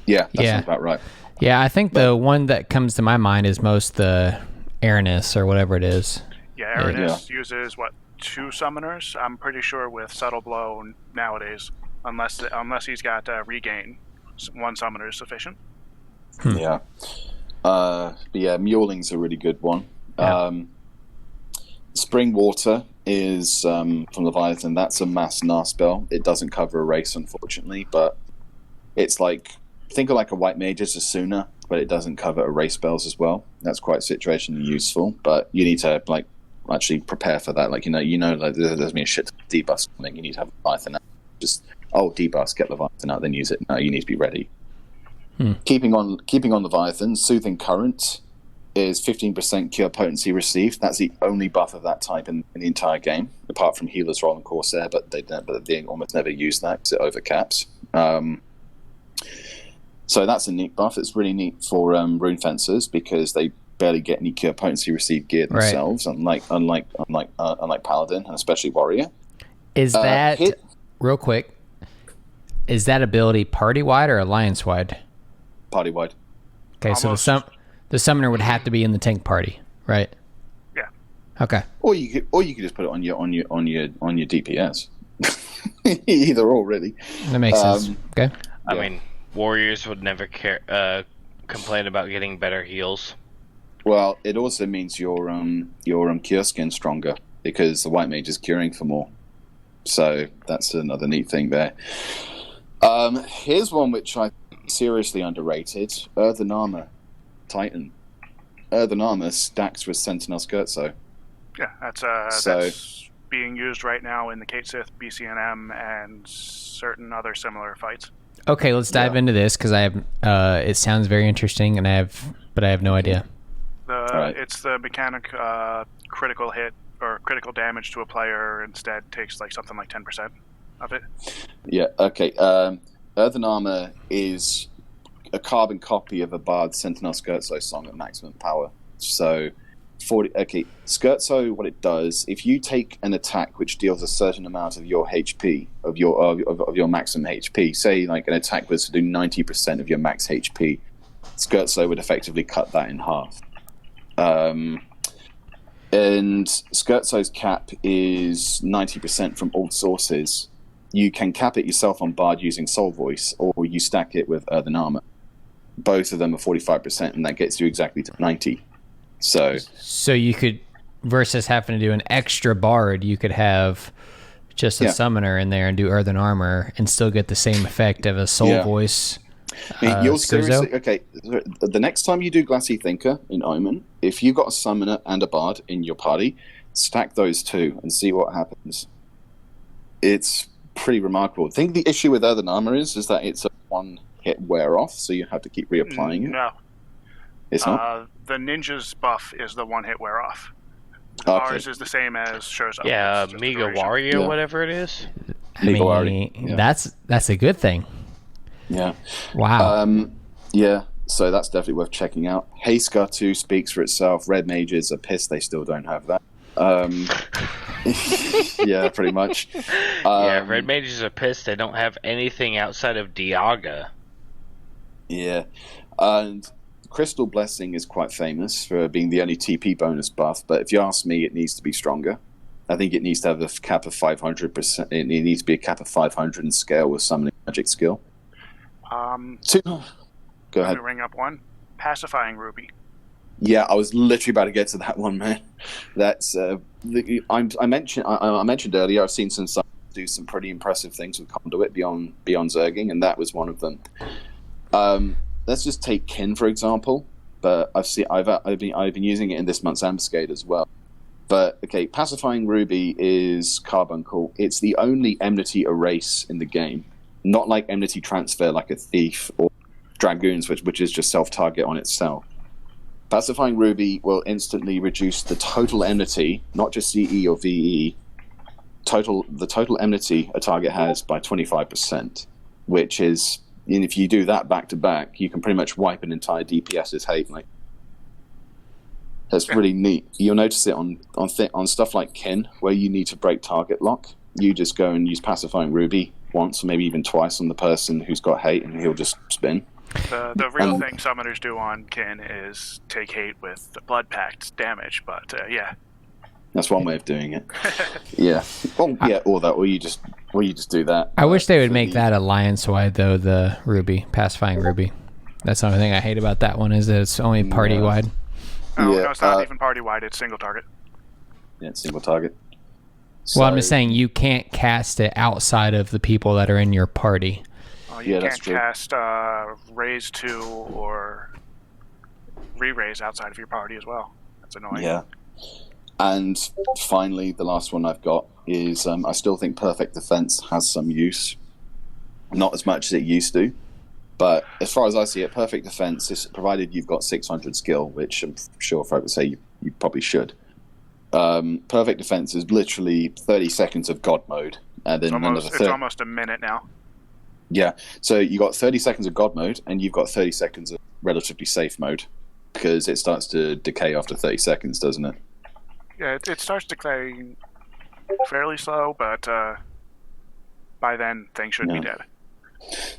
Yeah, that sounds about right. Yeah, I think the one that comes to my mind is most the Aranis or whatever it is. Yeah, Aranis uses, 2 Summoners? I'm pretty sure with Subtle Blow nowadays, unless he's got Regain, 1 Summoner is sufficient. Yeah. But yeah, Mewling's a really good one. Yeah. Spring Water is from Leviathan. That's a mass NAR spell. It doesn't cover a race, unfortunately, but it's like think of like a white mage as a sooner, but it doesn't cover erase spells as well. That's quite situationally useful, but you need to like actually prepare for that. Like like there's gonna be a shit debuff coming. You need to have Leviathan out. Just debuffs, get Leviathan out, then use it. No, you need to be ready. Keeping on Leviathan, Soothing Current is 15% cure potency received. That's the only buff of that type in the entire game, apart from Healer's Roll and Corsair, but they almost never use that because it overcaps. So that's a neat buff. It's really neat for Rune Fencers because they barely get any cure potency received gear themselves, unlike Paladin and especially Warrior. Is that real quick? Is that ability party wide or alliance wide? Party wide. Okay, almost. So the summoner would have to be in the tank party, right? Yeah. Okay. Or you could just put it on your DPS. Either or, really. That makes sense. Okay. I mean, warriors would never complain about getting better heals. Well, it also means your cure skin's stronger because the white mage is curing for more. So that's another neat thing there. Here's one which I seriously underrated: Earthen Armor Titan. Earthen Armor stacks with Sentinel Scherzo. Yeah, that's being used right now in the Kate Sith, BCNM, and certain other similar fights. Okay, let's dive into this because I have. It sounds very interesting, and I have no idea. It's the mechanic critical hit or critical damage to a player instead takes like something like 10% of it. Yeah. Okay. Earthen Armor is a carbon copy of a Bard Sentinel Scherzo song at maximum power. So, Scherzo, what it does, if you take an attack which deals a certain amount of your HP, of your maximum HP, say like an attack was to do 90% of your max HP, Scherzo would effectively cut that in half. And Scherzo's cap is 90% from all sources. You can cap it yourself on Bard using Soul Voice, or you stack it with Earthen Armor. Both of them are 45%, and that gets you exactly to 90. So you could, versus having to do an extra Bard, you could have just a summoner in there and do Earthen Armor and still get the same effect of a Soul Voice. You'll seriously, okay, the next time you do Glassy Thinker in Omen, if you've got a summoner and a Bard in your party, stack those two and see what happens. It's pretty remarkable. I think the issue with Earthen Armor is that it's a one-hit wear-off, so you have to keep reapplying it. No. It's not? The ninja's buff is the one-hit wear-off. Okay. Ours is the same as Sherzo. Yeah, Mega Warrior, whatever it is. That's a good thing. Yeah. Wow. Yeah, so that's definitely worth checking out. Hayscar 2 speaks for itself. Red Mages are pissed they still don't have that. Yeah, pretty much. Red Mages are pissed they don't have anything outside of Dialga. Yeah. And Crystal Blessing is quite famous for being the only TP bonus buff, but if you ask me, it needs to be stronger. I think it needs to have a cap of 500%. It needs to be a cap of 500 and scale with summoning magic skill. Go ahead. Let me ring up one. Pacifying Ruby. Yeah, I was literally about to get to that one, man. That's I mentioned earlier. I've seen some do some pretty impressive things with Conduit beyond Zerging, and that was one of them. Let's just take Kin for example. But I've been using it in this month's Ambuscade as well. But okay, Pacifying Ruby is Carbuncle. It's the only enmity erase in the game. Not like enmity transfer like a Thief or Dragoons, which is just self-target on itself. Pacifying Ruby will instantly reduce the total enmity, not just CE or VE, the total enmity a target has by 25%, which is, and if you do that back to back, you can pretty much wipe an entire DPS's hate. Like, that's really neat. You'll notice it on stuff like Kin, where you need to break target lock. You just go and use Pacifying Ruby once or maybe even twice on the person who's got hate, and he'll just spin. The real thing summoners do on Kin is take hate with the Blood Pact damage, but yeah. That's one way of doing it. Yeah. Well, yeah, or you just do that. I wish they would make that alliance-wide, though, the Ruby, Pacifying Ruby. That's the only thing I hate about that one, is that it's only party-wide. Oh, no, it's not even party-wide, it's single target. Yeah, it's single target. Well, I'm just saying you can't cast it outside of the people that are in your party. Well, you that's can't true. cast Raise 2 or Re-Raise outside of your party as well. That's annoying. Yeah. And finally, the last one I've got is I still think Perfect Defense has some use. Not as much as it used to. But as far as I see it, Perfect Defense is provided you've got 600 skill, which I'm sure folk would say you probably should. Perfect Defense is literally 30 seconds of God mode. And then It's almost a minute now. Yeah, so you got 30 seconds of God mode, and you've got 30 seconds of relatively safe mode, because it starts to decay after 30 seconds, doesn't it? Yeah, it starts decaying fairly slow, but by then things should be dead.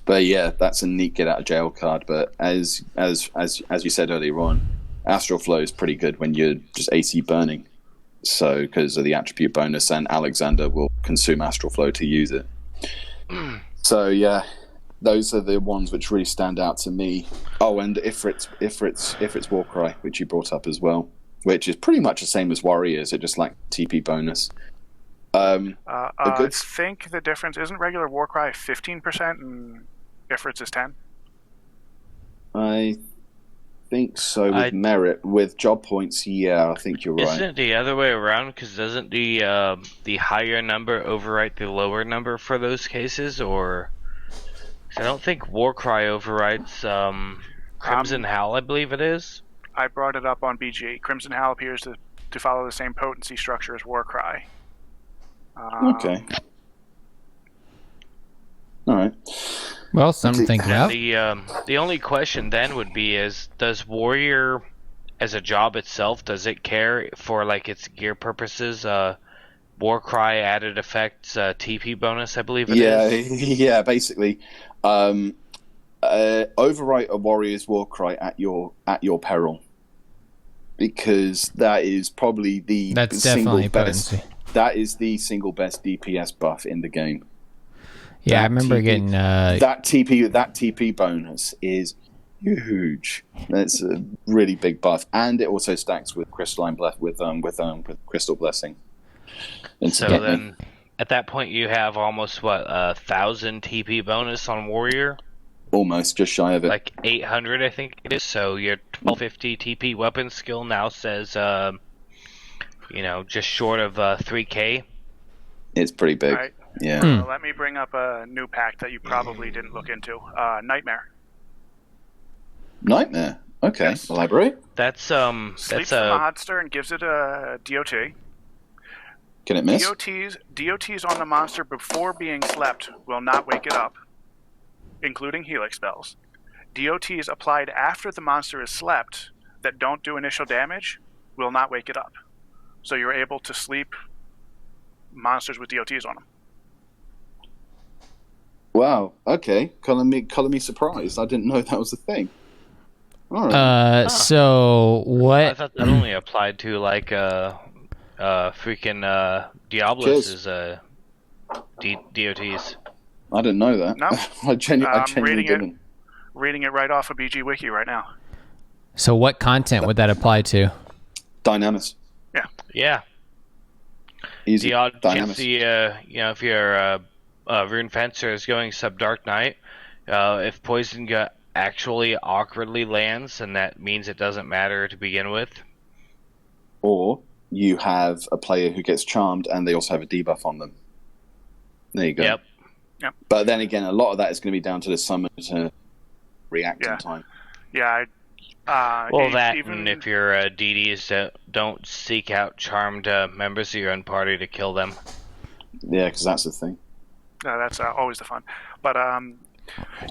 But yeah, that's a neat get out of jail card. But as you said earlier on, Astral Flow is pretty good when you're just AC burning. So because of the attribute bonus, and Alexander will consume Astral Flow to use it. So yeah, those are the ones which really stand out to me. Oh, and Ifrit's Warcry, which you brought up as well, which is pretty much the same as Warriors. It just like TP bonus. I think the difference isn't regular Warcry 15% and Ifrit's is 10. I think so with merit. With job points, yeah, I think you're right. Isn't it the other way around? Because doesn't the higher number overwrite the lower number for those cases? Or I don't think Warcry overwrites Crimson Howl, I believe it is. I brought it up on BG. Crimson Howl appears to follow the same potency structure as Warcry. Okay. All right. Well, something to think about. The only question then would be is, does Warrior as a job itself, does it care for like its gear purposes? Warcry added effects TP bonus, I believe it is. Yeah, basically. Overwrite a Warrior's Warcry at your peril. Because that is probably That's definitely potency. That is the single best DPS buff in the game. Yeah, I remember getting that TP bonus is huge. It's a really big buff, and it also stacks with Crystalline with Crystal Blessing. So then, at that point, you have almost 1,000 TP bonus on Warrior. Almost, just shy of it. Like 800, I think it is. So your 1250 TP weapon skill now says, just short of 3K. It's pretty big. Right. Yeah. Let me bring up a new pack that you probably didn't look into. Nightmare. Nightmare. Okay. Yes. Elaborate. Sleeps the monster and gives it a DOT. Can it miss? DOTs on the monster before being slept will not wake it up, including Helix spells. DOTs applied after the monster is slept that don't do initial damage will not wake it up. So you're able to sleep monsters with DOTs on them. Wow. Okay. Color me surprised. I didn't know that was a thing. All right. So what? I thought that only applied to like freaking Diablos' DOTs. I didn't know that. No. I genuinely didn't. Reading it right off of BG Wiki right now. So what content would that apply to? Dynamis. Yeah. Easy. The odd Dynamis. if your Rune Fencer is going Sub-Dark Knight, if Poison actually awkwardly lands, and that means it doesn't matter to begin with. Or you have a player who gets charmed and they also have a debuff on them. There you go. Yep. But then again, a lot of that is going to be down to the summoner reacting time. Yeah. And if your DDs don't seek out charmed members of your own party to kill them. Yeah, because that's the thing. No, that's always the fun. But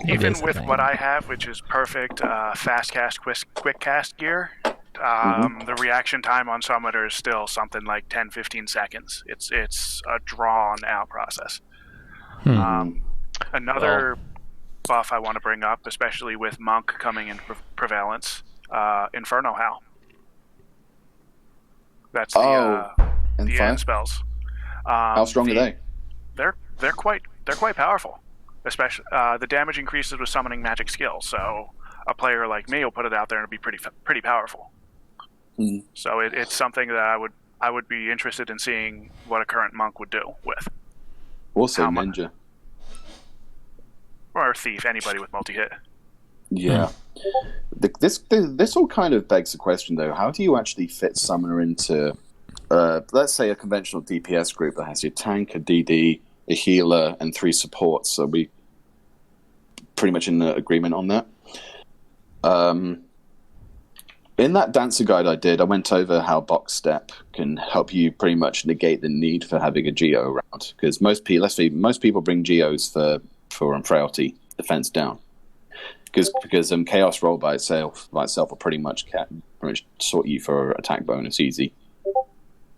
even with what I have, which is perfect fast cast, quick cast gear, the reaction time on Summoner is still something like 10-15 seconds. It's a drawn out process. Another buff I want to bring up, especially with Monk coming in prevalence, Inferno Howl. That's the end spells. How strong are they? They're quite powerful. Especially the damage increases with summoning magic skill. So a player like me will put it out there and it'll be pretty powerful. So it's something that I would be interested in seeing what a current monk would do with. Also ninja. Or thief, anybody with multi-hit. Yeah. This all kind of begs the question, though. How do you actually fit Summoner into, let's say, a conventional DPS group that has your tank, a DD, a healer, and 3 supports? So we pretty much in agreement on that. In that dancer guide I did, I went over how box step can help you pretty much negate the need for having a Geo around. Because most people bring Geos for frailty, defense down. Because chaos roll by itself will pretty much sort you for attack bonus easy.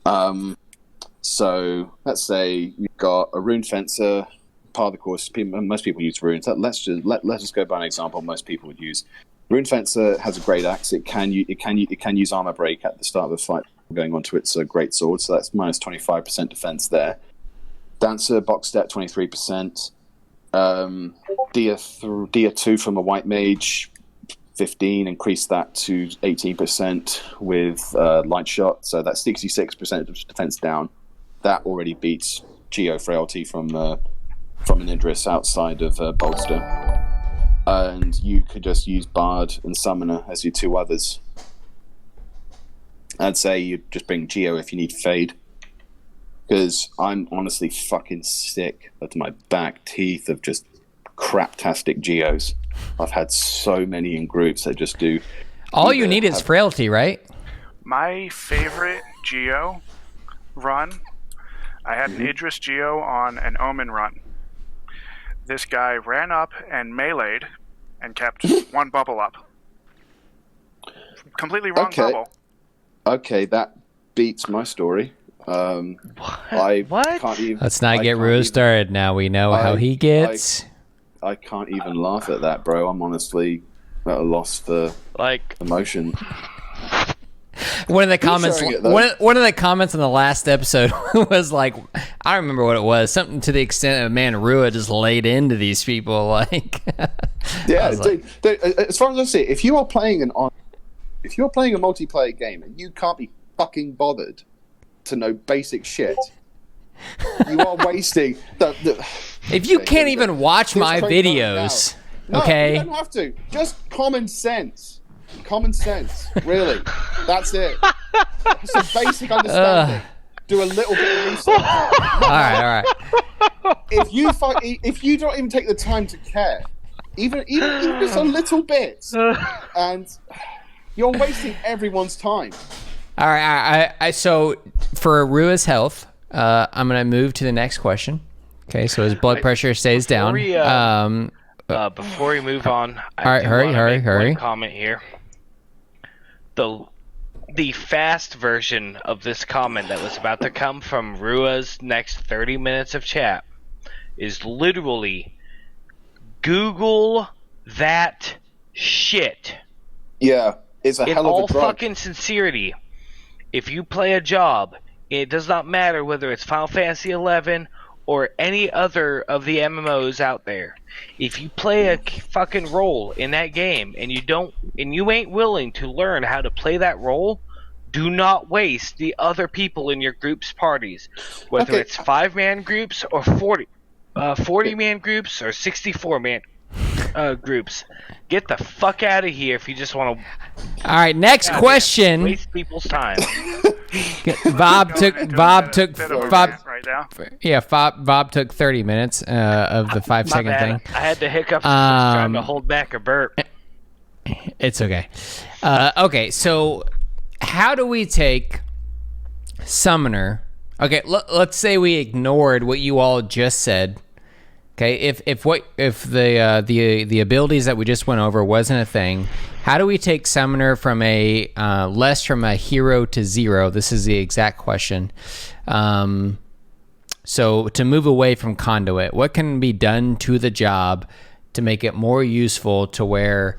So let's say you've got a rune fencer. Part of the course, most people use runes. Let's just go by an example most people would use. Rune Fencer has a great axe. It can use armor break at the start of the fight going on to its great sword, so that's minus 25% defense there. Dancer, box step, 23%. Dia 2 from a white mage, 15, increase that to 18% with light shot, so that's 66% of defense down. That already beats Geo Frailty from an Idris outside of Bolster. And you could just use Bard and Summoner as your 2 others. I'd say you just bring Geo if you need Fade. Because I'm honestly fucking sick to my back teeth of just craptastic Geos. I've had so many in groups that just do... All you need is Frailty, right? My favorite Geo run, I had an Idris Geo on an Omen run. This guy ran up and meleeed and kept 1 bubble up. Completely wrong bubble. Okay, that beats my story. What? Can't even, Let's not get Rue started. Now we know how he gets. I can't even laugh at that, bro. I'm honestly at a loss for emotion. One of the comments, one of the comments in the last episode was like, I don't remember what it was, something to the extent of, man, Rua just laid into these people, like. Yeah, dude, as far as I see, if you are playing a multiplayer game and you can't be fucking bothered to know basic shit, you are wasting. If you can't even watch my videos, okay, you don't have to. Just common sense. Common sense, really. That's it. Some basic understanding. Do a little bit of research. All right. If you don't even take the time to care, even just a little bit, and you're wasting everyone's time. All right. So for Rua's health, I'm gonna move to the next question. Okay, so his blood pressure stays down. Before we move on, all right, hurry. One comment here. The fast version of this comment that was about to come from Rua's next 30 minutes of chat is literally Google that shit. Yeah, it's a hell of a drug. In all fucking sincerity, if you play a job, it does not matter whether it's Final Fantasy XI or any other of the MMOs out there. If you play a fucking role in that game and you ain't willing to learn how to play that role, do not waste the other people in your group's parties. Whether it's 5-man groups or 40-man groups or 64-man groups. Get the fuck out of here if you just want to. All right, next question. Waste people's time. Bob took right now. Yeah, Bob took 30 minutes of the 5-second thing. I had to hiccup trying to hold back a burp. It's okay. Okay, so how do we take Summoner? Okay, let's say we ignored what you all just said. Okay, if the abilities that we just went over wasn't a thing, how do we take Summoner from less from a hero to 0? This is the exact question. So to move away from Conduit, what can be done to the job to make it more useful to where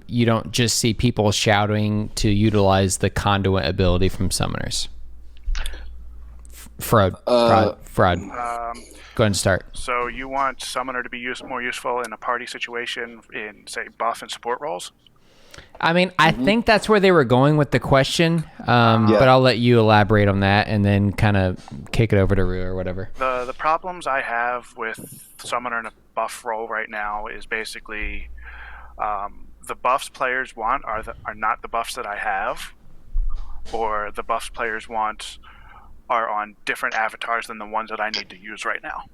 you don't just see people shouting to utilize the Conduit ability from Summoners? Frod. Go ahead and start. So you want Summoner to be more useful in a party situation in, say, buff and support roles? I mean, I think that's where they were going with the question, but I'll let you elaborate on that and then kind of kick it over to Rue or whatever. The problems I have with Summoner in a buff role right now is basically the buffs players want are not the buffs that I have, or the buffs players want are on different avatars than the ones that I need to use right now.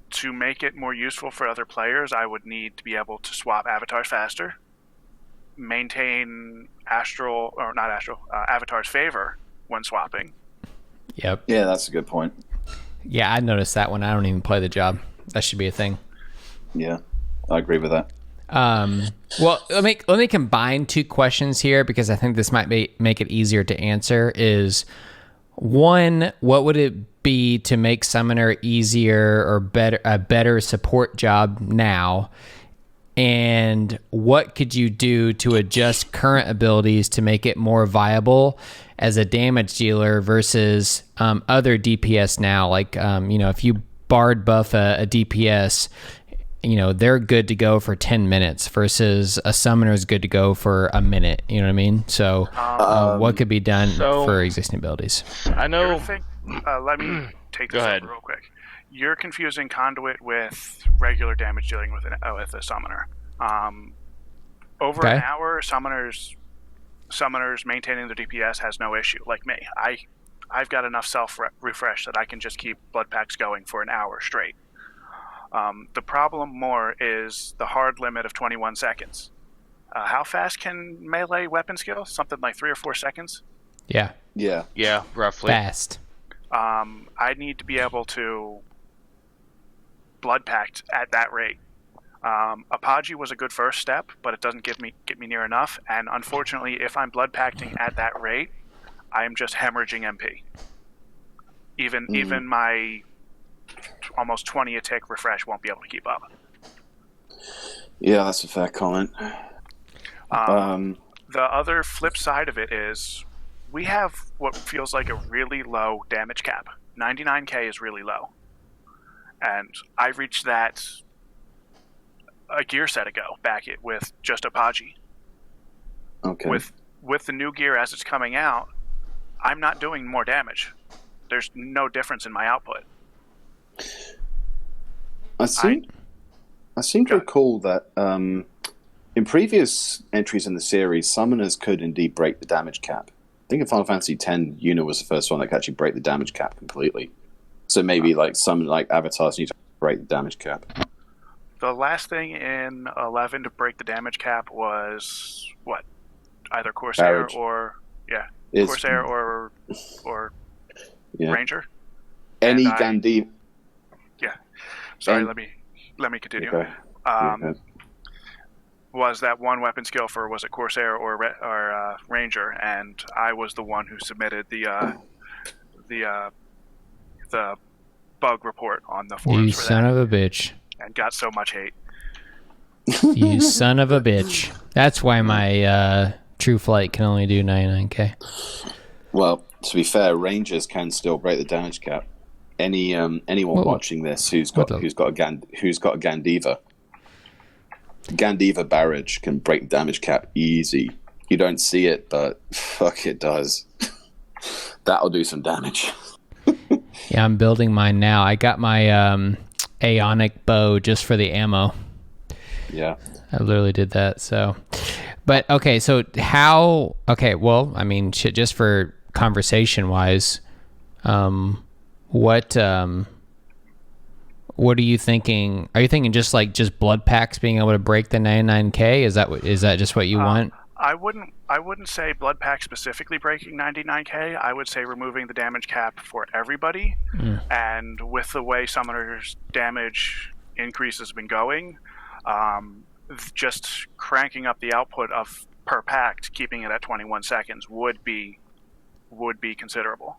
To make it more useful for other players, I would need to be able to swap avatars faster, maintain Avatar's favor when swapping. Yep. Yeah, that's a good point. Yeah, I noticed that when I don't even play the job. That should be a thing. Yeah, I agree with that. Well, let me combine two questions here because I think this might make it easier to answer. Is one, what would it be to make Summoner easier or a better support job now? And what could you do to adjust current abilities to make it more viable as a damage dealer versus other DPS now? Like, if you Bard buff a DPS, they're good to go for 10 minutes versus a Summoner is good to go for a minute. You know what I mean? So what could be done for existing abilities? I know. Let me take this over real quick. You're confusing Conduit with regular damage dealing with a Summoner. Over an hour, Summoners maintaining their DPS has no issue. Like me, I've got enough self-refresh that I can just keep blood packs going for an hour straight. The problem more is the hard limit of 21 seconds. How fast can melee weapon skill? Something like 3 or 4 seconds? Yeah. Yeah, roughly. Fast. I need to be able to blood pact at that rate. Apogee was a good first step, but it doesn't get me near enough. And unfortunately, if I'm blood pacting at that rate, I am just hemorrhaging MP. Even my almost 20 a tick refresh won't be able to keep up. Yeah, that's a fair comment. The other flip side of it is we have what feels like a really low damage cap. 99k is really low. And I reached that a gear set ago with just Apogee. Okay. With the new gear as it's coming out, I'm not doing more damage. There's no difference in my output. I seem to recall that in previous entries in the series, Summoners could indeed break the damage cap. I think in Final Fantasy X, Yuna was the first one that could actually break the damage cap completely. So maybe some avatars need to break the damage cap. The last thing in 11 to break the damage cap was what? Either Corsair Barrage. Corsair or Ranger. Any Gandhi. Yeah. Sorry, let me continue. Okay. Was that one weapon skill for, was it Corsair or Ranger? And I was the one who submitted the bug report on the forums. You son of a bitch. And got so much hate. You son of a bitch. That's why my True Flight can only do 99k. Well, to be fair, Rangers can still break the damage cap. Anyone watching this who's got a Gandiva. Gandiva barrage can break the damage cap easy. You don't see it, but fuck, it does. That'll do some damage. Yeah, I'm building mine now. I got my Aeonic bow just for the ammo. Yeah. I literally did that. So, but okay, so how? Okay, well, I mean, shit, just for conversation wise, what are you thinking? Are you thinking just blood packs being able to break the 99k? Is that just what you want? I wouldn't say blood pack specifically breaking 99k. I would say removing the damage cap for everybody. And with the way Summoner's damage increase has been going, just cranking up the output of per pact, keeping it at 21 seconds would be considerable.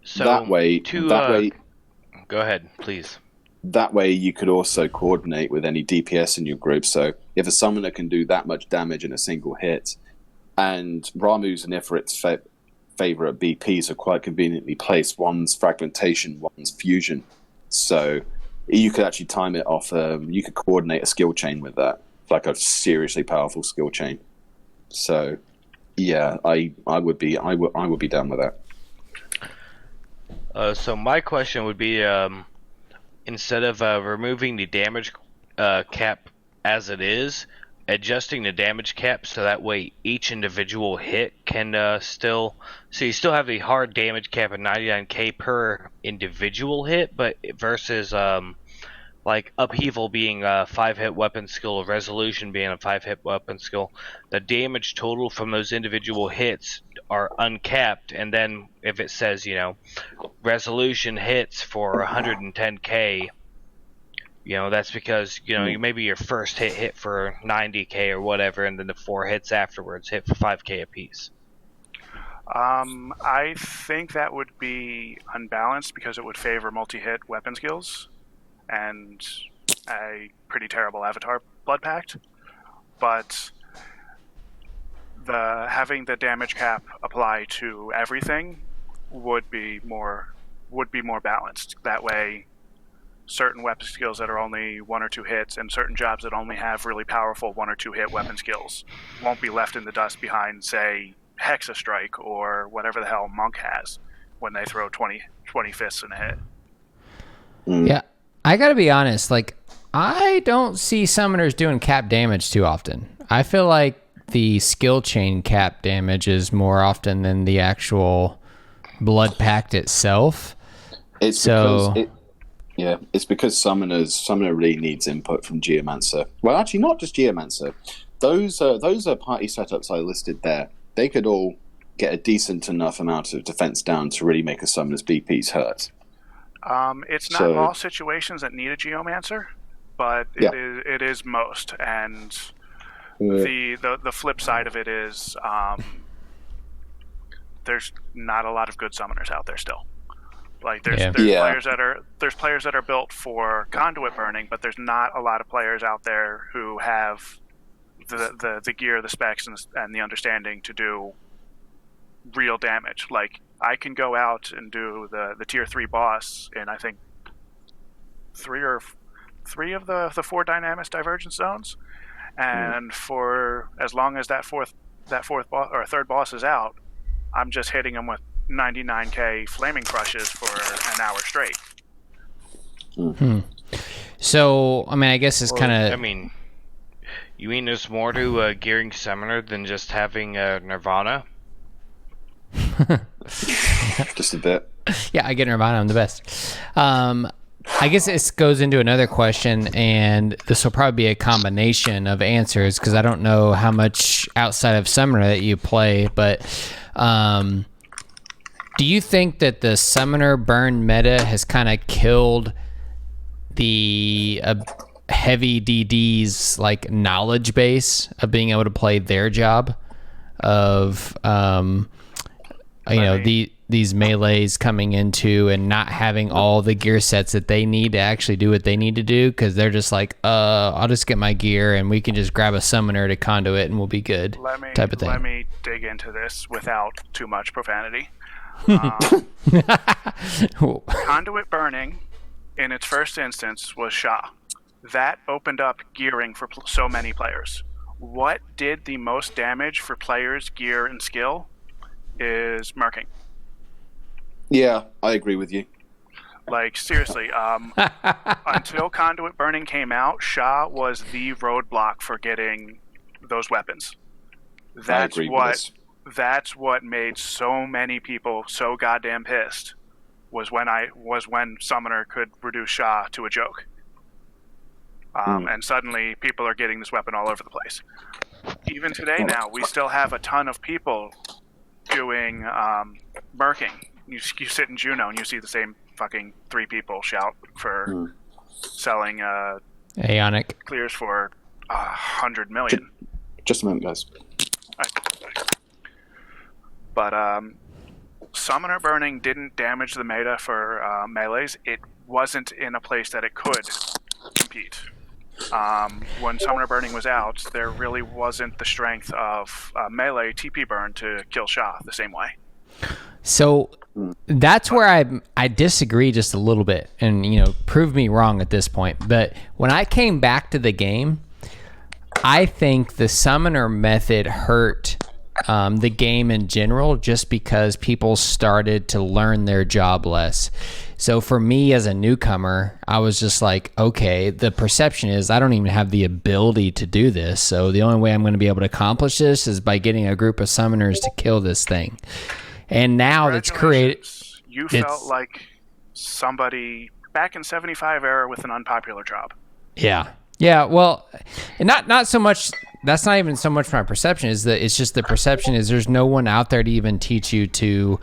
So that way, go ahead, please. That way you could also coordinate with any DPS in your group. So if a summoner can do that much damage in a single hit, and Ramuh's and Ifrit's favorite BPs are quite conveniently placed, one's fragmentation, one's fusion. So you could actually time it off. You could coordinate a skill chain with that. like a seriously powerful skill chain. So yeah, I would be down with that. So my question would be, instead of removing the damage cap as it is, adjusting the damage cap so that way each individual hit can still... So you still have the hard damage cap of 99k per individual hit, but versus like Upheaval being a 5-hit weapon skill, Resolution being a 5-hit weapon skill, the damage total from those individual hits are uncapped, and then if it says, Resolution hits for 110k, that's because, maybe your first hit for 90k or whatever, and then the 4 hits afterwards hit for 5k apiece. I think that would be unbalanced because it would favor multi-hit weapon skills and a pretty terrible Avatar Blood Pact. But having the damage cap apply to everything would be more balanced. That way, certain weapon skills that are only 1 or 2 hits and certain jobs that only have really powerful 1 or 2 hit weapon skills won't be left in the dust behind, say, Hexa Strike or whatever the hell Monk has when they throw 20 fists in a hit. Yeah, I gotta be honest, like, I don't see summoners doing cap damage too often. I feel like the skill chain cap damage is more often than the actual blood pact itself. It's because Summoner really needs input from Geomancer. Well, actually, not just Geomancer. Those are party setups I listed there. They could all get a decent enough amount of defense down to really make a Summoner's BPs hurt. It's not all situations that need a Geomancer, but it is most. And the flip side of it is there's not a lot of good summoners out there still. Like there's players that are built for conduit burning, but there's not a lot of players out there who have the gear, the specs, and the understanding to do real damage. Like I can go out and do the tier 3 boss in I think three of the 4 Dynamis Divergence zones, and for as long as that fourth boss or third boss is out, I'm just hitting him with 99k flaming crushes for an hour straight. So I mean, I guess it's kind of. I mean, you mean there's more to gearing Summoner than just having Nirvana? Just a bit. Yeah, I get Nirvana. I'm the best. I guess this goes into another question, and this will probably be a combination of answers because I don't know how much outside of Summoner that you play, but do you think that the Summoner burn meta has kind of killed the heavy DD's like knowledge base of being able to play their job of these melees coming into and not having all the gear sets that they need to actually do what they need to do, because they're just like, I'll just get my gear and we can just grab a summoner to conduit and we'll be good, type of thing. Let me dig into this without too much profanity. Conduit burning in its first instance was Sha. That opened up gearing for so many players. What did the most damage for players' gear and skill is Merking. Yeah, I agree with you. Like, seriously, until Conduit Burning came out, Sha was the roadblock for getting those weapons. That's what made so many people so goddamn pissed, was when Summoner could reduce Sha to a joke. And suddenly people are getting this weapon all over the place. Even today now, we still have a ton of people doing Merking. You sit in Juno and you see the same fucking 3 people shout for selling Aeonic clears for 100 million. Just a moment, guys. But Summoner Burning didn't damage the meta for melees. It wasn't in a place that it could compete. When Summoner Burning was out, there really wasn't the strength of melee TP burn to kill Sha the same way. So that's where I disagree just a little bit, and prove me wrong at this point. But when I came back to the game, I think the summoner method hurt the game in general just because people started to learn their job less. So for me as a newcomer, I was just like, okay, the perception is I don't even have the ability to do this. So the only way I'm going to be able to accomplish this is by getting a group of summoners to kill this thing. And now it's created... You felt like somebody back in 75 era with an unpopular job. Yeah. Yeah, well, not so much. That's not even so much my perception. Is that it's just the perception is there's no one out there to even teach you to,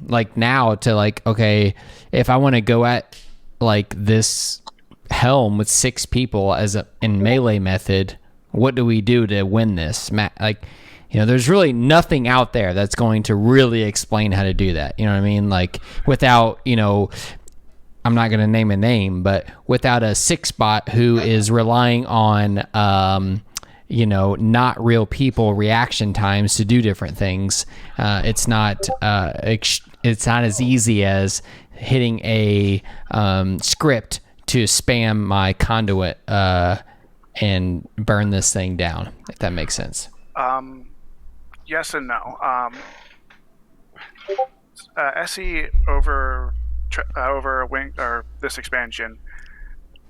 like now to like, okay, if I want to go at like this helm with 6 people in melee method, what do we do to win this? Like, there's really nothing out there that's going to really explain how to do that. You know what I mean? Like without, I'm not going to name a name, but without a 6-bot who is relying on, not real people reaction times to do different things, it's not as easy as hitting a script to spam my conduit and burn this thing down, if that makes sense. Yes and no. SE over Wing or this expansion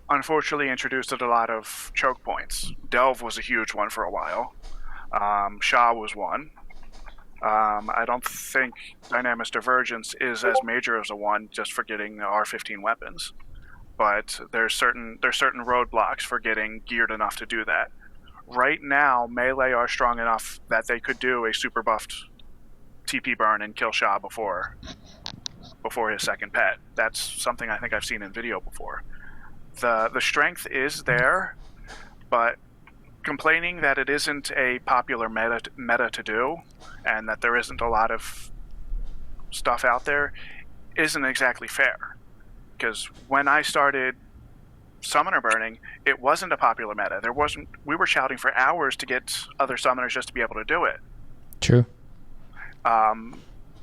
unfortunately introduced a lot of choke points. Delve was a huge one for a while. Sha was one. I don't think Dynamis Divergence is as major as a one just for getting the R15 weapons, but there's certain roadblocks for getting geared enough to do that. Right now, melee are strong enough that they could do a super buffed TP burn and kill Sha before his second pet. That's something I think I've seen in video before. The strength is there, but complaining that it isn't a popular meta to do and that there isn't a lot of stuff out there isn't exactly fair. Because when I started summoner burning, it wasn't a popular meta. We were shouting for hours to get other summoners just to be able to do it. True.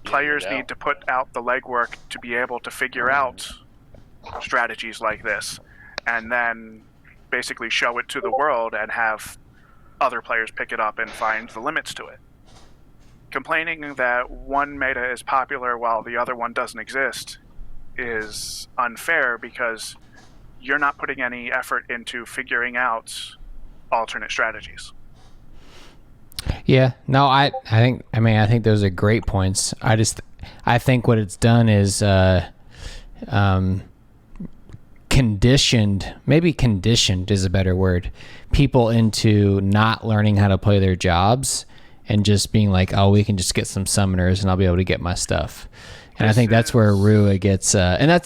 Players need to put out the legwork to be able to figure out strategies like this and then basically show it to the world and have other players pick it up and find the limits to it. Complaining that one meta is popular while the other one doesn't exist is unfair because you're not putting any effort into figuring out alternate strategies. Yeah, no, I think those are great points. I think what it's done is conditioned is a better word, people into not learning how to play their jobs and just being like, oh, we can just get some summoners and I'll be able to get my stuff. And I think that's where Rua gets, and I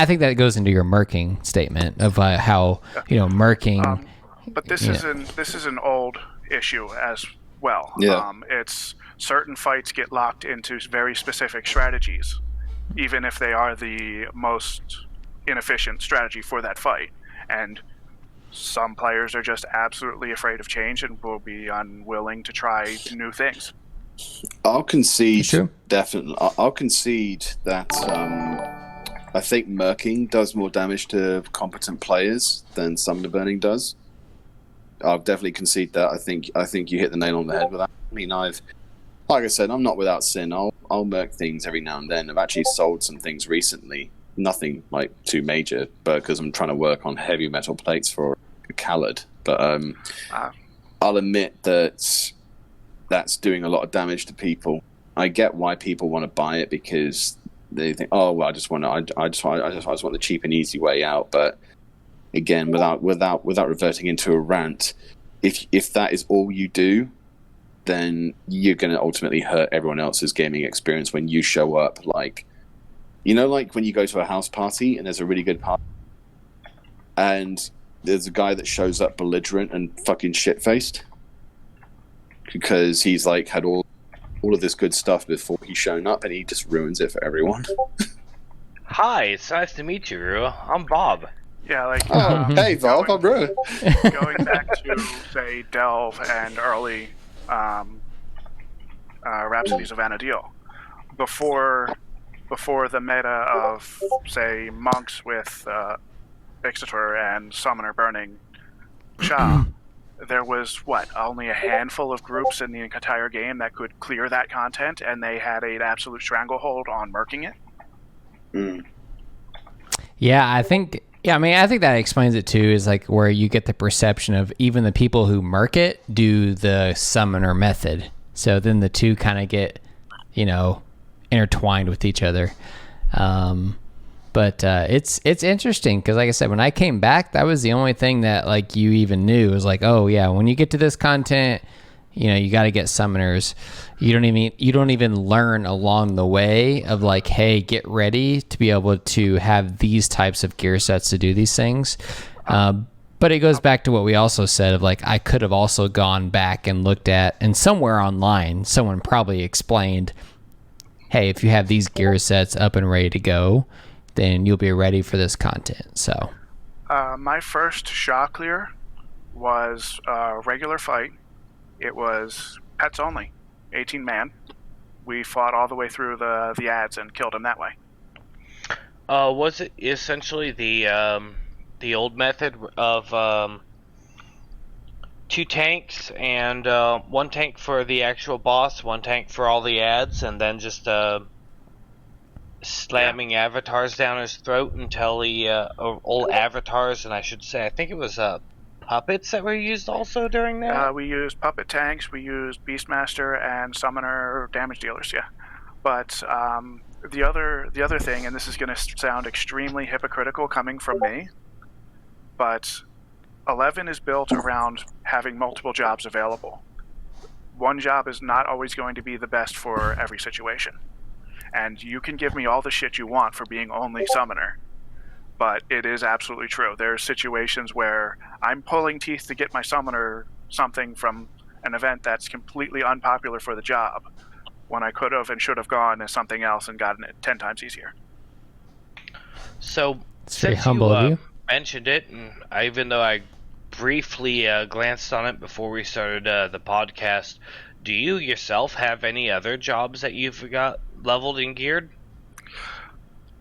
think that goes into your murking statement of how murking. But this is an old issue as well. Yeah. It's certain fights get locked into very specific strategies, even if they are the most inefficient strategy for that fight. And some players are just absolutely afraid of change and will be unwilling to try new things. I'll concede, Sure. definitely. I'll concede that I think murking does more damage to competent players than summoner burning does. I'll definitely concede that. I think you hit the nail on the head with that. I mean, like I said, I'm not without sin. I'll murk things every now and then. I've actually sold some things recently. Nothing like too major, but because I'm trying to work on heavy metal plates for a Khaled. But I'll admit that that's doing a lot of damage to people. I get why people want to buy it because they think, oh well, I just want the cheap and easy way out. But again, without reverting into a rant, if that is all you do, then you're going to ultimately hurt everyone else's gaming experience when you show up like when you go to a house party and there's a really good party and there's a guy that shows up belligerent and fucking shit-faced because he's like had all of this good stuff before he's shown up and he just ruins it for everyone. Hi, it's nice to meet you, Rua. I'm Bob. Yeah, like hey Bob, I'm Rua. Going back to say Delve and early Rhapsodies of Anadil, before the meta of say monks with Ixator and summoner burning Sha, there was, only a handful of groups in the entire game that could clear that content, and they had an absolute stranglehold on murking it. Mm. Yeah, I think that explains it too, is like where you get the perception of even the people who murk it do the summoner method. So then the two kind of get, intertwined with each other. But it's interesting because, like I said, when I came back, that was the only thing that like you even knew. It was like, oh yeah, when you get to this content, you got to get summoners. You don't even learn along the way of like, hey, get ready to be able to have these types of gear sets to do these things. But it goes back to what we also said of like, I could have also gone back and looked at, and somewhere online, someone probably explained, hey, if you have these gear sets up and ready to go, then you'll be ready for this content. So, my first Shaw clear was a regular fight. It was pets only, 18 man. We fought all the way through the ads and killed him that way. Was it essentially the old method of 2 tanks and 1 tank for the actual boss, 1 tank for all the ads, and then just slamming avatars down his throat until the old avatars, and I should say, I think it was puppets that were used also during that? We used puppet tanks, we used Beastmaster and Summoner damage dealers, yeah. But the other thing, and this is going to sound extremely hypocritical coming from me, but 11 is built around having multiple jobs available. One job is not always going to be the best for every situation. And you can give me all the shit you want for being only Summoner, but it is absolutely true. There are situations where I'm pulling teeth to get my Summoner something from an event that's completely unpopular for the job, when I could have and should have gone as something else and gotten it 10 times easier. So, it's very since humble of you. Mentioned it, and even though I briefly glanced on it before we started the podcast, do you yourself have any other jobs that you've got leveled and geared?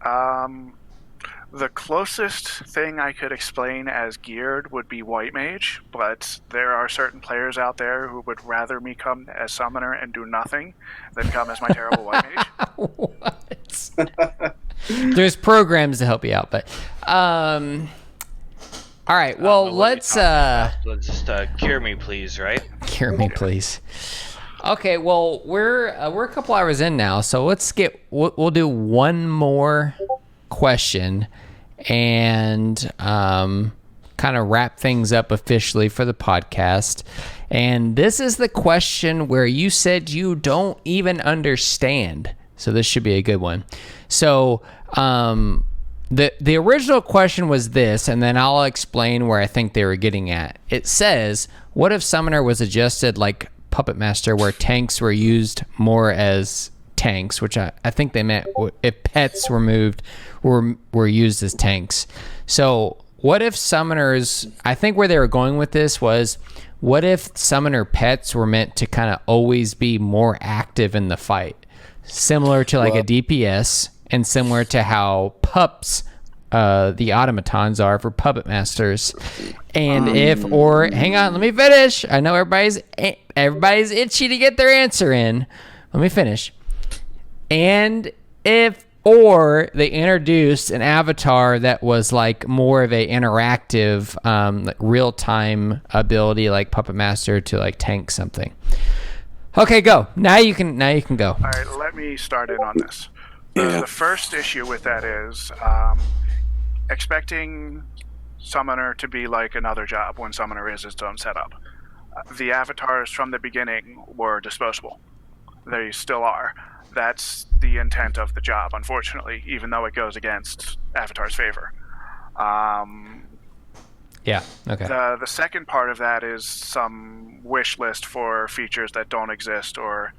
The closest thing I could explain as geared would be White Mage, but there are certain players out there who would rather me come as Summoner and do nothing than come as my terrible White Mage. What? There's programs to help you out, but all right, well, let's just cure me, please, right? Cure me, please. Okay, well, we're a couple hours in now, so we'll do one more question and kind of wrap things up officially for the podcast. And this is the question where you said you don't even understand, so this should be a good one. So the original question was this, and then I'll explain where I think they were getting at. It says, what if Summoner was adjusted like Puppet Master, where tanks were used more as tanks, which I think they meant if pets were moved were used as tanks. So what if Summoners, I think where they were going with this was, what if Summoner pets were meant to kind of always be more active in the fight, similar to like a DPS, and similar to how pups, the automatons are for Puppet Masters. And hang on, let me finish. I know everybody's itchy to get their answer in. Let me finish. And or they introduced an avatar that was like more of a interactive, like real-time ability, like Puppet Master to like tank something. Okay, go. Now you can go. All right, let me start in on this. The first issue with that is expecting Summoner to be like another job when Summoner is its own setup. The avatars from the beginning were disposable. They still are. That's the intent of the job, unfortunately, even though it goes against Avatar's favor. Yeah, okay. The second part of that is some wish list for features that don't exist or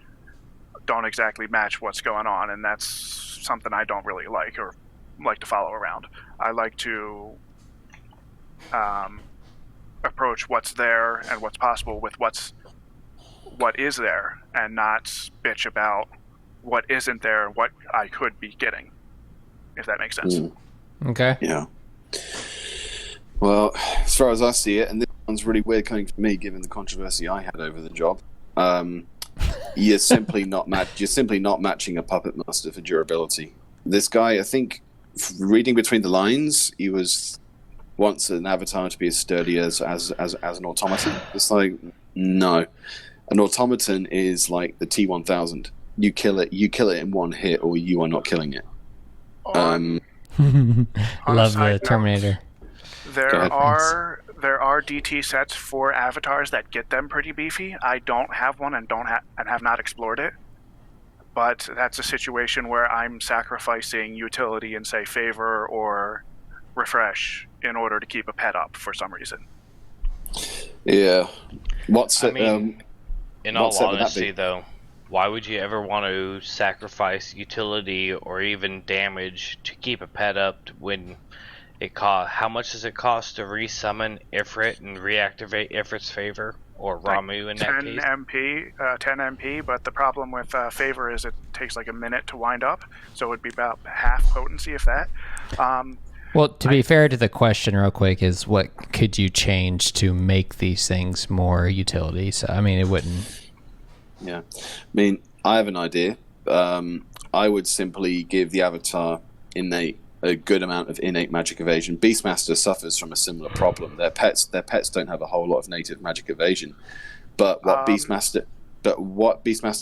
don't exactly match what's going on, and that's something I don't really like or like to follow around. I like to approach what's there and what's possible with what is there, and not bitch about what isn't there, what I could be getting, if that makes sense. Okay. Yeah. Well, as far as I see it, and sounds really weird coming from me, given the controversy I had over the job. You're simply not matching a puppet master for durability. This guy, I think, reading between the lines, he wants an avatar to be as sturdy as an automaton. It's like, no, an automaton is like the T-1000. You kill it in one hit, or you are not killing it. On Love a side the Terminator. There are DT sets for avatars that get them pretty beefy. I don't have one and have not explored it. But that's a situation where I'm sacrificing utility in, say, favor or refresh in order to keep a pet up for some reason. Yeah. In all honesty, though, why would you ever want to sacrifice utility or even damage to keep a pet up when how much does it cost to resummon Ifrit and reactivate Ifrit's favor? Or Ramu in that case? 10 MP, but the problem with favor is it takes like a minute to wind up, so it would be about half potency, if that. Well, to be fair to the question real quick is what could you change to make these things more utility? So, I mean, it wouldn't... Yeah. I mean, I have an idea. I would simply give the avatar a good amount of innate magic evasion. Beastmaster suffers from a similar problem. Their pets don't have a whole lot of native magic evasion. But what Beastmaster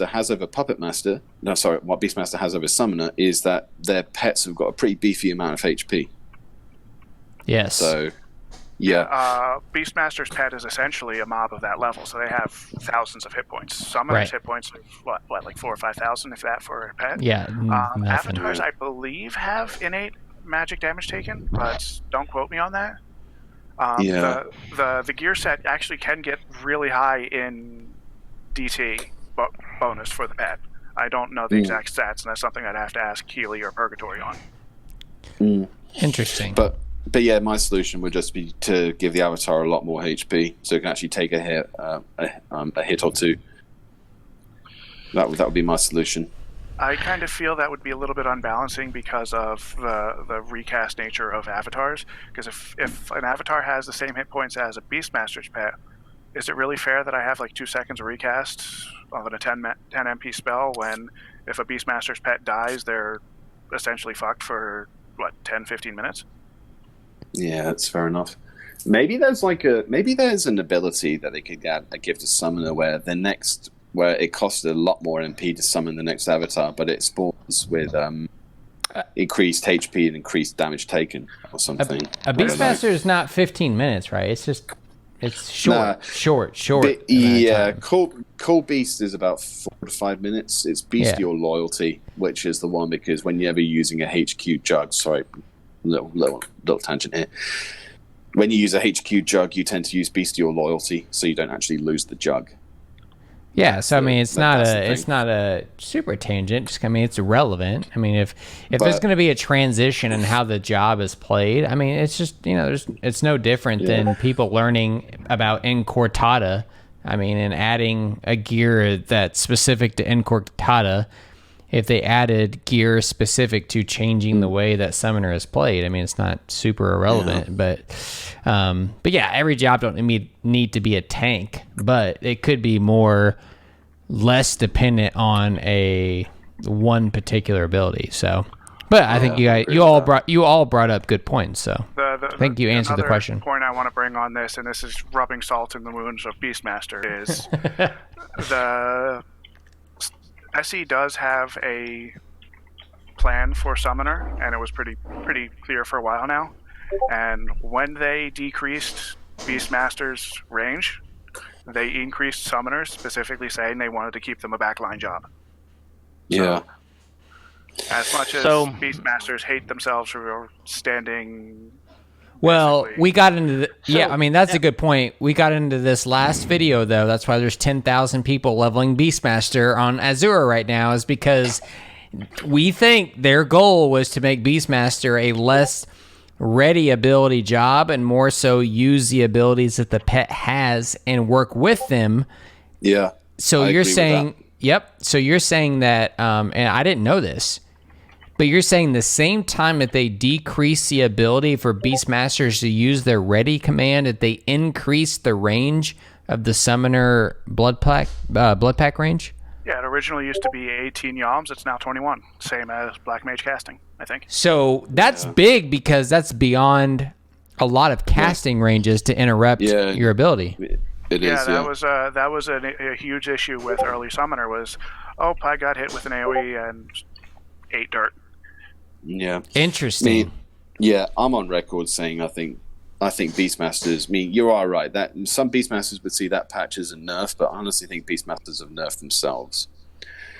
has over what Beastmaster has over Summoner is that their pets have got a pretty beefy amount of HP. Yes. So, yeah. Beastmaster's pet is essentially a mob of that level, so they have thousands of hit points. Summoner's hit points are what, like 4,000 or 5,000, if that, for a pet? Yeah, avatars, I believe, have innate magic damage taken, but don't quote me on that. The gear set actually can get really high in DT bonus for the pet. I don't know the exact stats, and that's something I'd have to ask Keely or Purgatory on. Interesting. But yeah, my solution would just be to give the avatar a lot more HP, so it can actually take a hit or two. That would be my solution. I kind of feel that would be a little bit unbalancing because of the recast nature of avatars. Because if an avatar has the same hit points as a Beastmaster's pet, is it really fair that I have like 2 seconds of recast on a 10 MP spell when if a Beastmaster's pet dies, they're essentially fucked for, 10, 15 minutes? Yeah, that's fair enough. Maybe there's an ability that they could give to Summoner where it costs a lot more MP to summon the next avatar, but it spawns with increased HP and increased damage taken or something. A Beastmaster is not 15 minutes, right? It's short. Yeah, Cool Beast is about 4 to 5 minutes. It's Bestial Loyalty, which is the one because whenever you're using a HQ jug, sorry, little tangent here. When you use a HQ jug, you tend to use Bestial Loyalty, so you don't actually lose the jug. Yeah, so I mean, it's not a super tangent. Just, I mean, it's irrelevant. I mean, if there's going to be a transition in how the job is played, I mean, it's just it's no different than people learning about Incortata. I mean, and adding a gear that's specific to Incortata. If they added gear specific to changing the way that Summoner is played, I mean, it's not super irrelevant. But yeah, every job don't need to be a tank, but it could be less dependent on one particular ability. So, but I think you all brought up good points. So I think you answered the question. Another point I want to bring on this, and this is rubbing salt in the wounds of Beastmaster, is the SE does have a plan for Summoner, and it was pretty clear for a while now. And when they decreased Beastmaster's range, they increased Summoners, specifically saying they wanted to keep them a backline job. Yeah. So, as much as Beastmasters hate themselves for standing... Well, we got into I mean, that's a good point. We got into this last video, though. That's why there's 10,000 people leveling Beastmaster on Azura right now, is because we think their goal was to make Beastmaster a less ready ability job and more so use the abilities that the pet has and work with them. Yeah. So you're saying, so you're saying that, and I didn't know this, But you're saying the same time that they decrease the ability for Beastmasters to use their ready command, that they increase the range of the summoner blood pack range? Yeah, it originally used to be 18 yalms. It's now 21. Same as Black Mage casting, I think. So that's big because that's beyond a lot of casting ranges to interrupt your ability. It is, that was a huge issue with early summoner was, I got hit with an AoE and ate dirt. Yeah. Interesting. I'm on record saying I think Beastmasters. You are right that some Beastmasters would see that patch as a nerf, but I honestly think Beastmasters have nerfed themselves.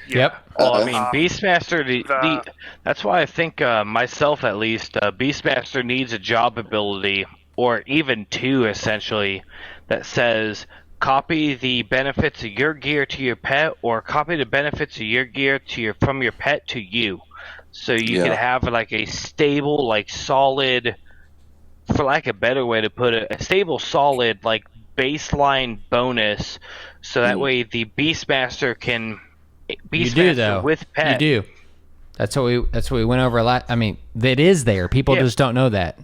Yep. Well, I mean, Beastmaster. That's why I think myself, at least, Beastmaster needs a job ability, or even two, essentially, that says copy the benefits of your gear to your pet, or copy the benefits of your gear from your pet to you. So you could have like a stable, like solid, for lack of a better way to put it, a stable, solid, like baseline bonus. So that way the Beastmaster can with pet. You do. That's what we went over a lot. I mean, it is there. People just don't know that.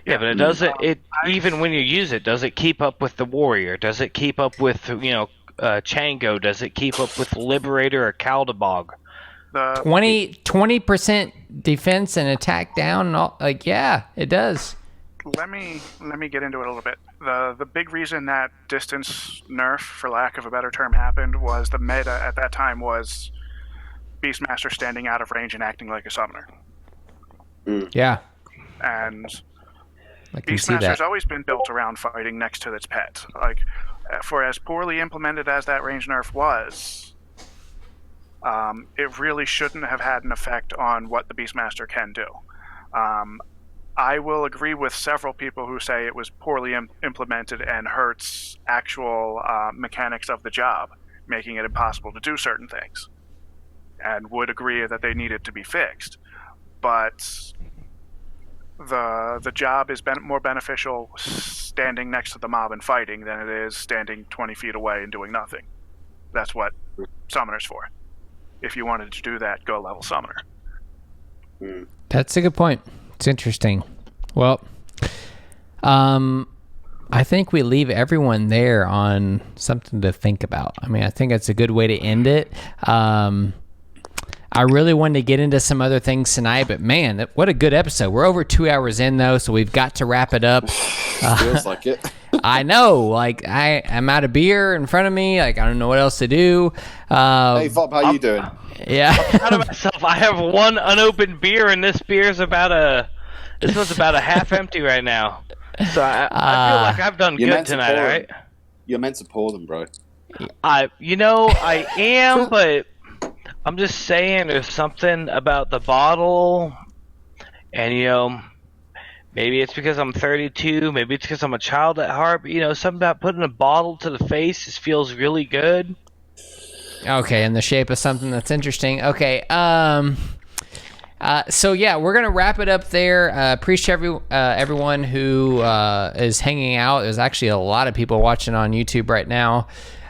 Yeah, but it doesn't. Even when you use it, does it keep up with the warrior? Does it keep up with Chango? Does it keep up with Liberator or Kaldabog? 20% defense and attack down, and all, it does. Let me get into it a little bit. The big reason that distance nerf, for lack of a better term, happened was the meta at that time was Beastmaster standing out of range and acting like a summoner. Yeah. And Beastmaster's always been built around fighting next to its pet. Like, for as poorly implemented as that range nerf was, it really shouldn't have had an effect on what the Beastmaster can do. I will agree with several people who say it was poorly implemented and hurts actual mechanics of the job, making it impossible to do certain things, and would agree that they needed to be fixed. But the job is more beneficial standing next to the mob and fighting than it is standing 20 feet away and doing nothing. That's what Summoner's for. If you wanted to do that, go level Summoner. That's a good point. It's interesting. Well, I think we leave everyone there on something to think about. I mean, I think that's a good way to end it. I really wanted to get into some other things tonight, but man, what a good episode. We're over 2 hours in, though, so we've got to wrap it up. Feels like it. I know. Like, I'm out of beer in front of me. Like, I don't know what else to do. Hey, Fob, how you doing? Yeah. I'm proud of myself. I have one unopened beer, and this one's about a half empty right now. So I feel like I've done good tonight, all right? You're meant to pour them, bro. I am, but I'm just saying there's something about the bottle, and maybe it's because I'm 32, maybe it's because I'm a child at heart, but something about putting a bottle to the face just feels really good. Okay, in the shape of something that's interesting. Okay, so yeah, we're gonna wrap it up there. Appreciate everyone who is hanging out. There's actually a lot of people watching on YouTube right now.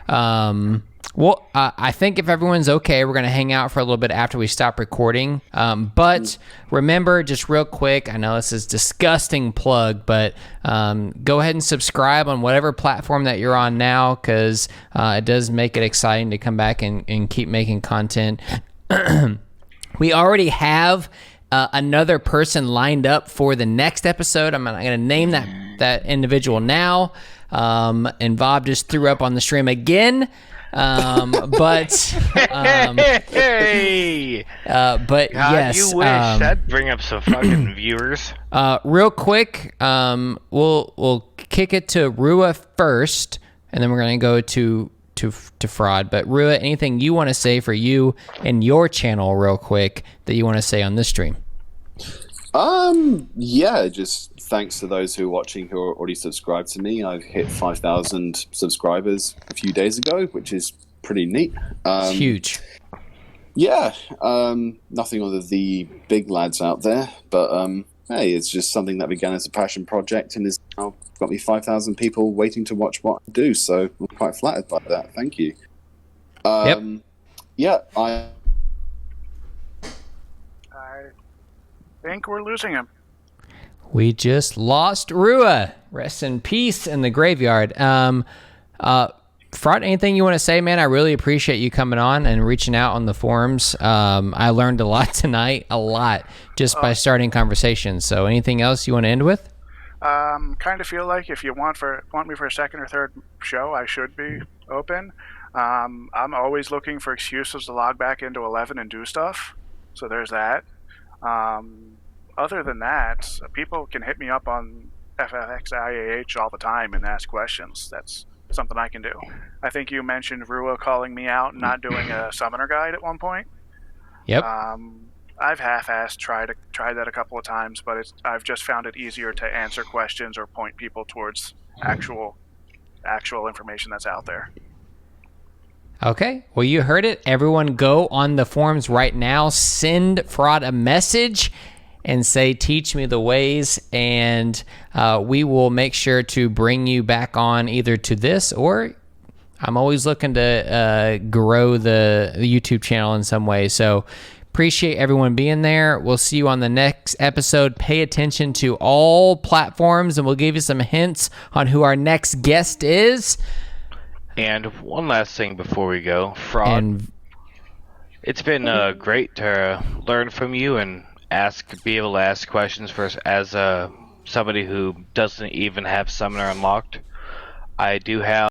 I think if everyone's okay, we're gonna hang out for a little bit after we stop recording. But remember, just real quick, I know this is a disgusting plug, but go ahead and subscribe on whatever platform that you're on now, because it does make it exciting to come back and keep making content. We already have another person lined up for the next episode. I'm going to name that individual now. And Bob just threw up on the stream again. But God, yes, you wish that'd bring up some fucking viewers. Real quick, we'll kick it to Rua first, and then we're going to go to Frod. But Rua, anything you want to say for you and your channel real quick that you want to say on this stream? Just thanks to those who are watching who are already subscribed to me. I've hit 5,000 subscribers a few days ago, which is pretty neat. It's huge. Yeah, nothing other than the big lads out there, but hey, it's just something that began as a passion project and is now got me 5,000 people waiting to watch what I do, so I'm quite flattered by that. Thank you. Yep. Yeah, think we're losing him. We just lost Rua. Rest in peace in the graveyard. Frod, anything you want to say, man? I really appreciate you coming on and reaching out on the forums. I learned a lot tonight, just by starting conversations. So anything else you want to end with? Kind of feel like if you want me for a second or third show, I should be open. I'm always looking for excuses to log back into 11 and do stuff. So there's that. Other than that, people can hit me up on Ffxi all the time and ask questions. That's something I can do. I think you mentioned Rua calling me out and not doing a summoner guide at one point. Yep. I've half-assed tried that a couple of times, but I've just found it easier to answer questions or point people towards actual information that's out there. Okay, well, you heard it. Everyone go on the forums right now, send Frod a message and say, teach me the ways, and we will make sure to bring you back on either to this, or I'm always looking to grow the YouTube channel in some way. So appreciate everyone being there. We'll see you on the next episode. Pay attention to all platforms, and we'll give you some hints on who our next guest is. And one last thing before we go, Frod. It's been great to learn from you and be able to ask questions as somebody who doesn't even have Summoner unlocked. I do have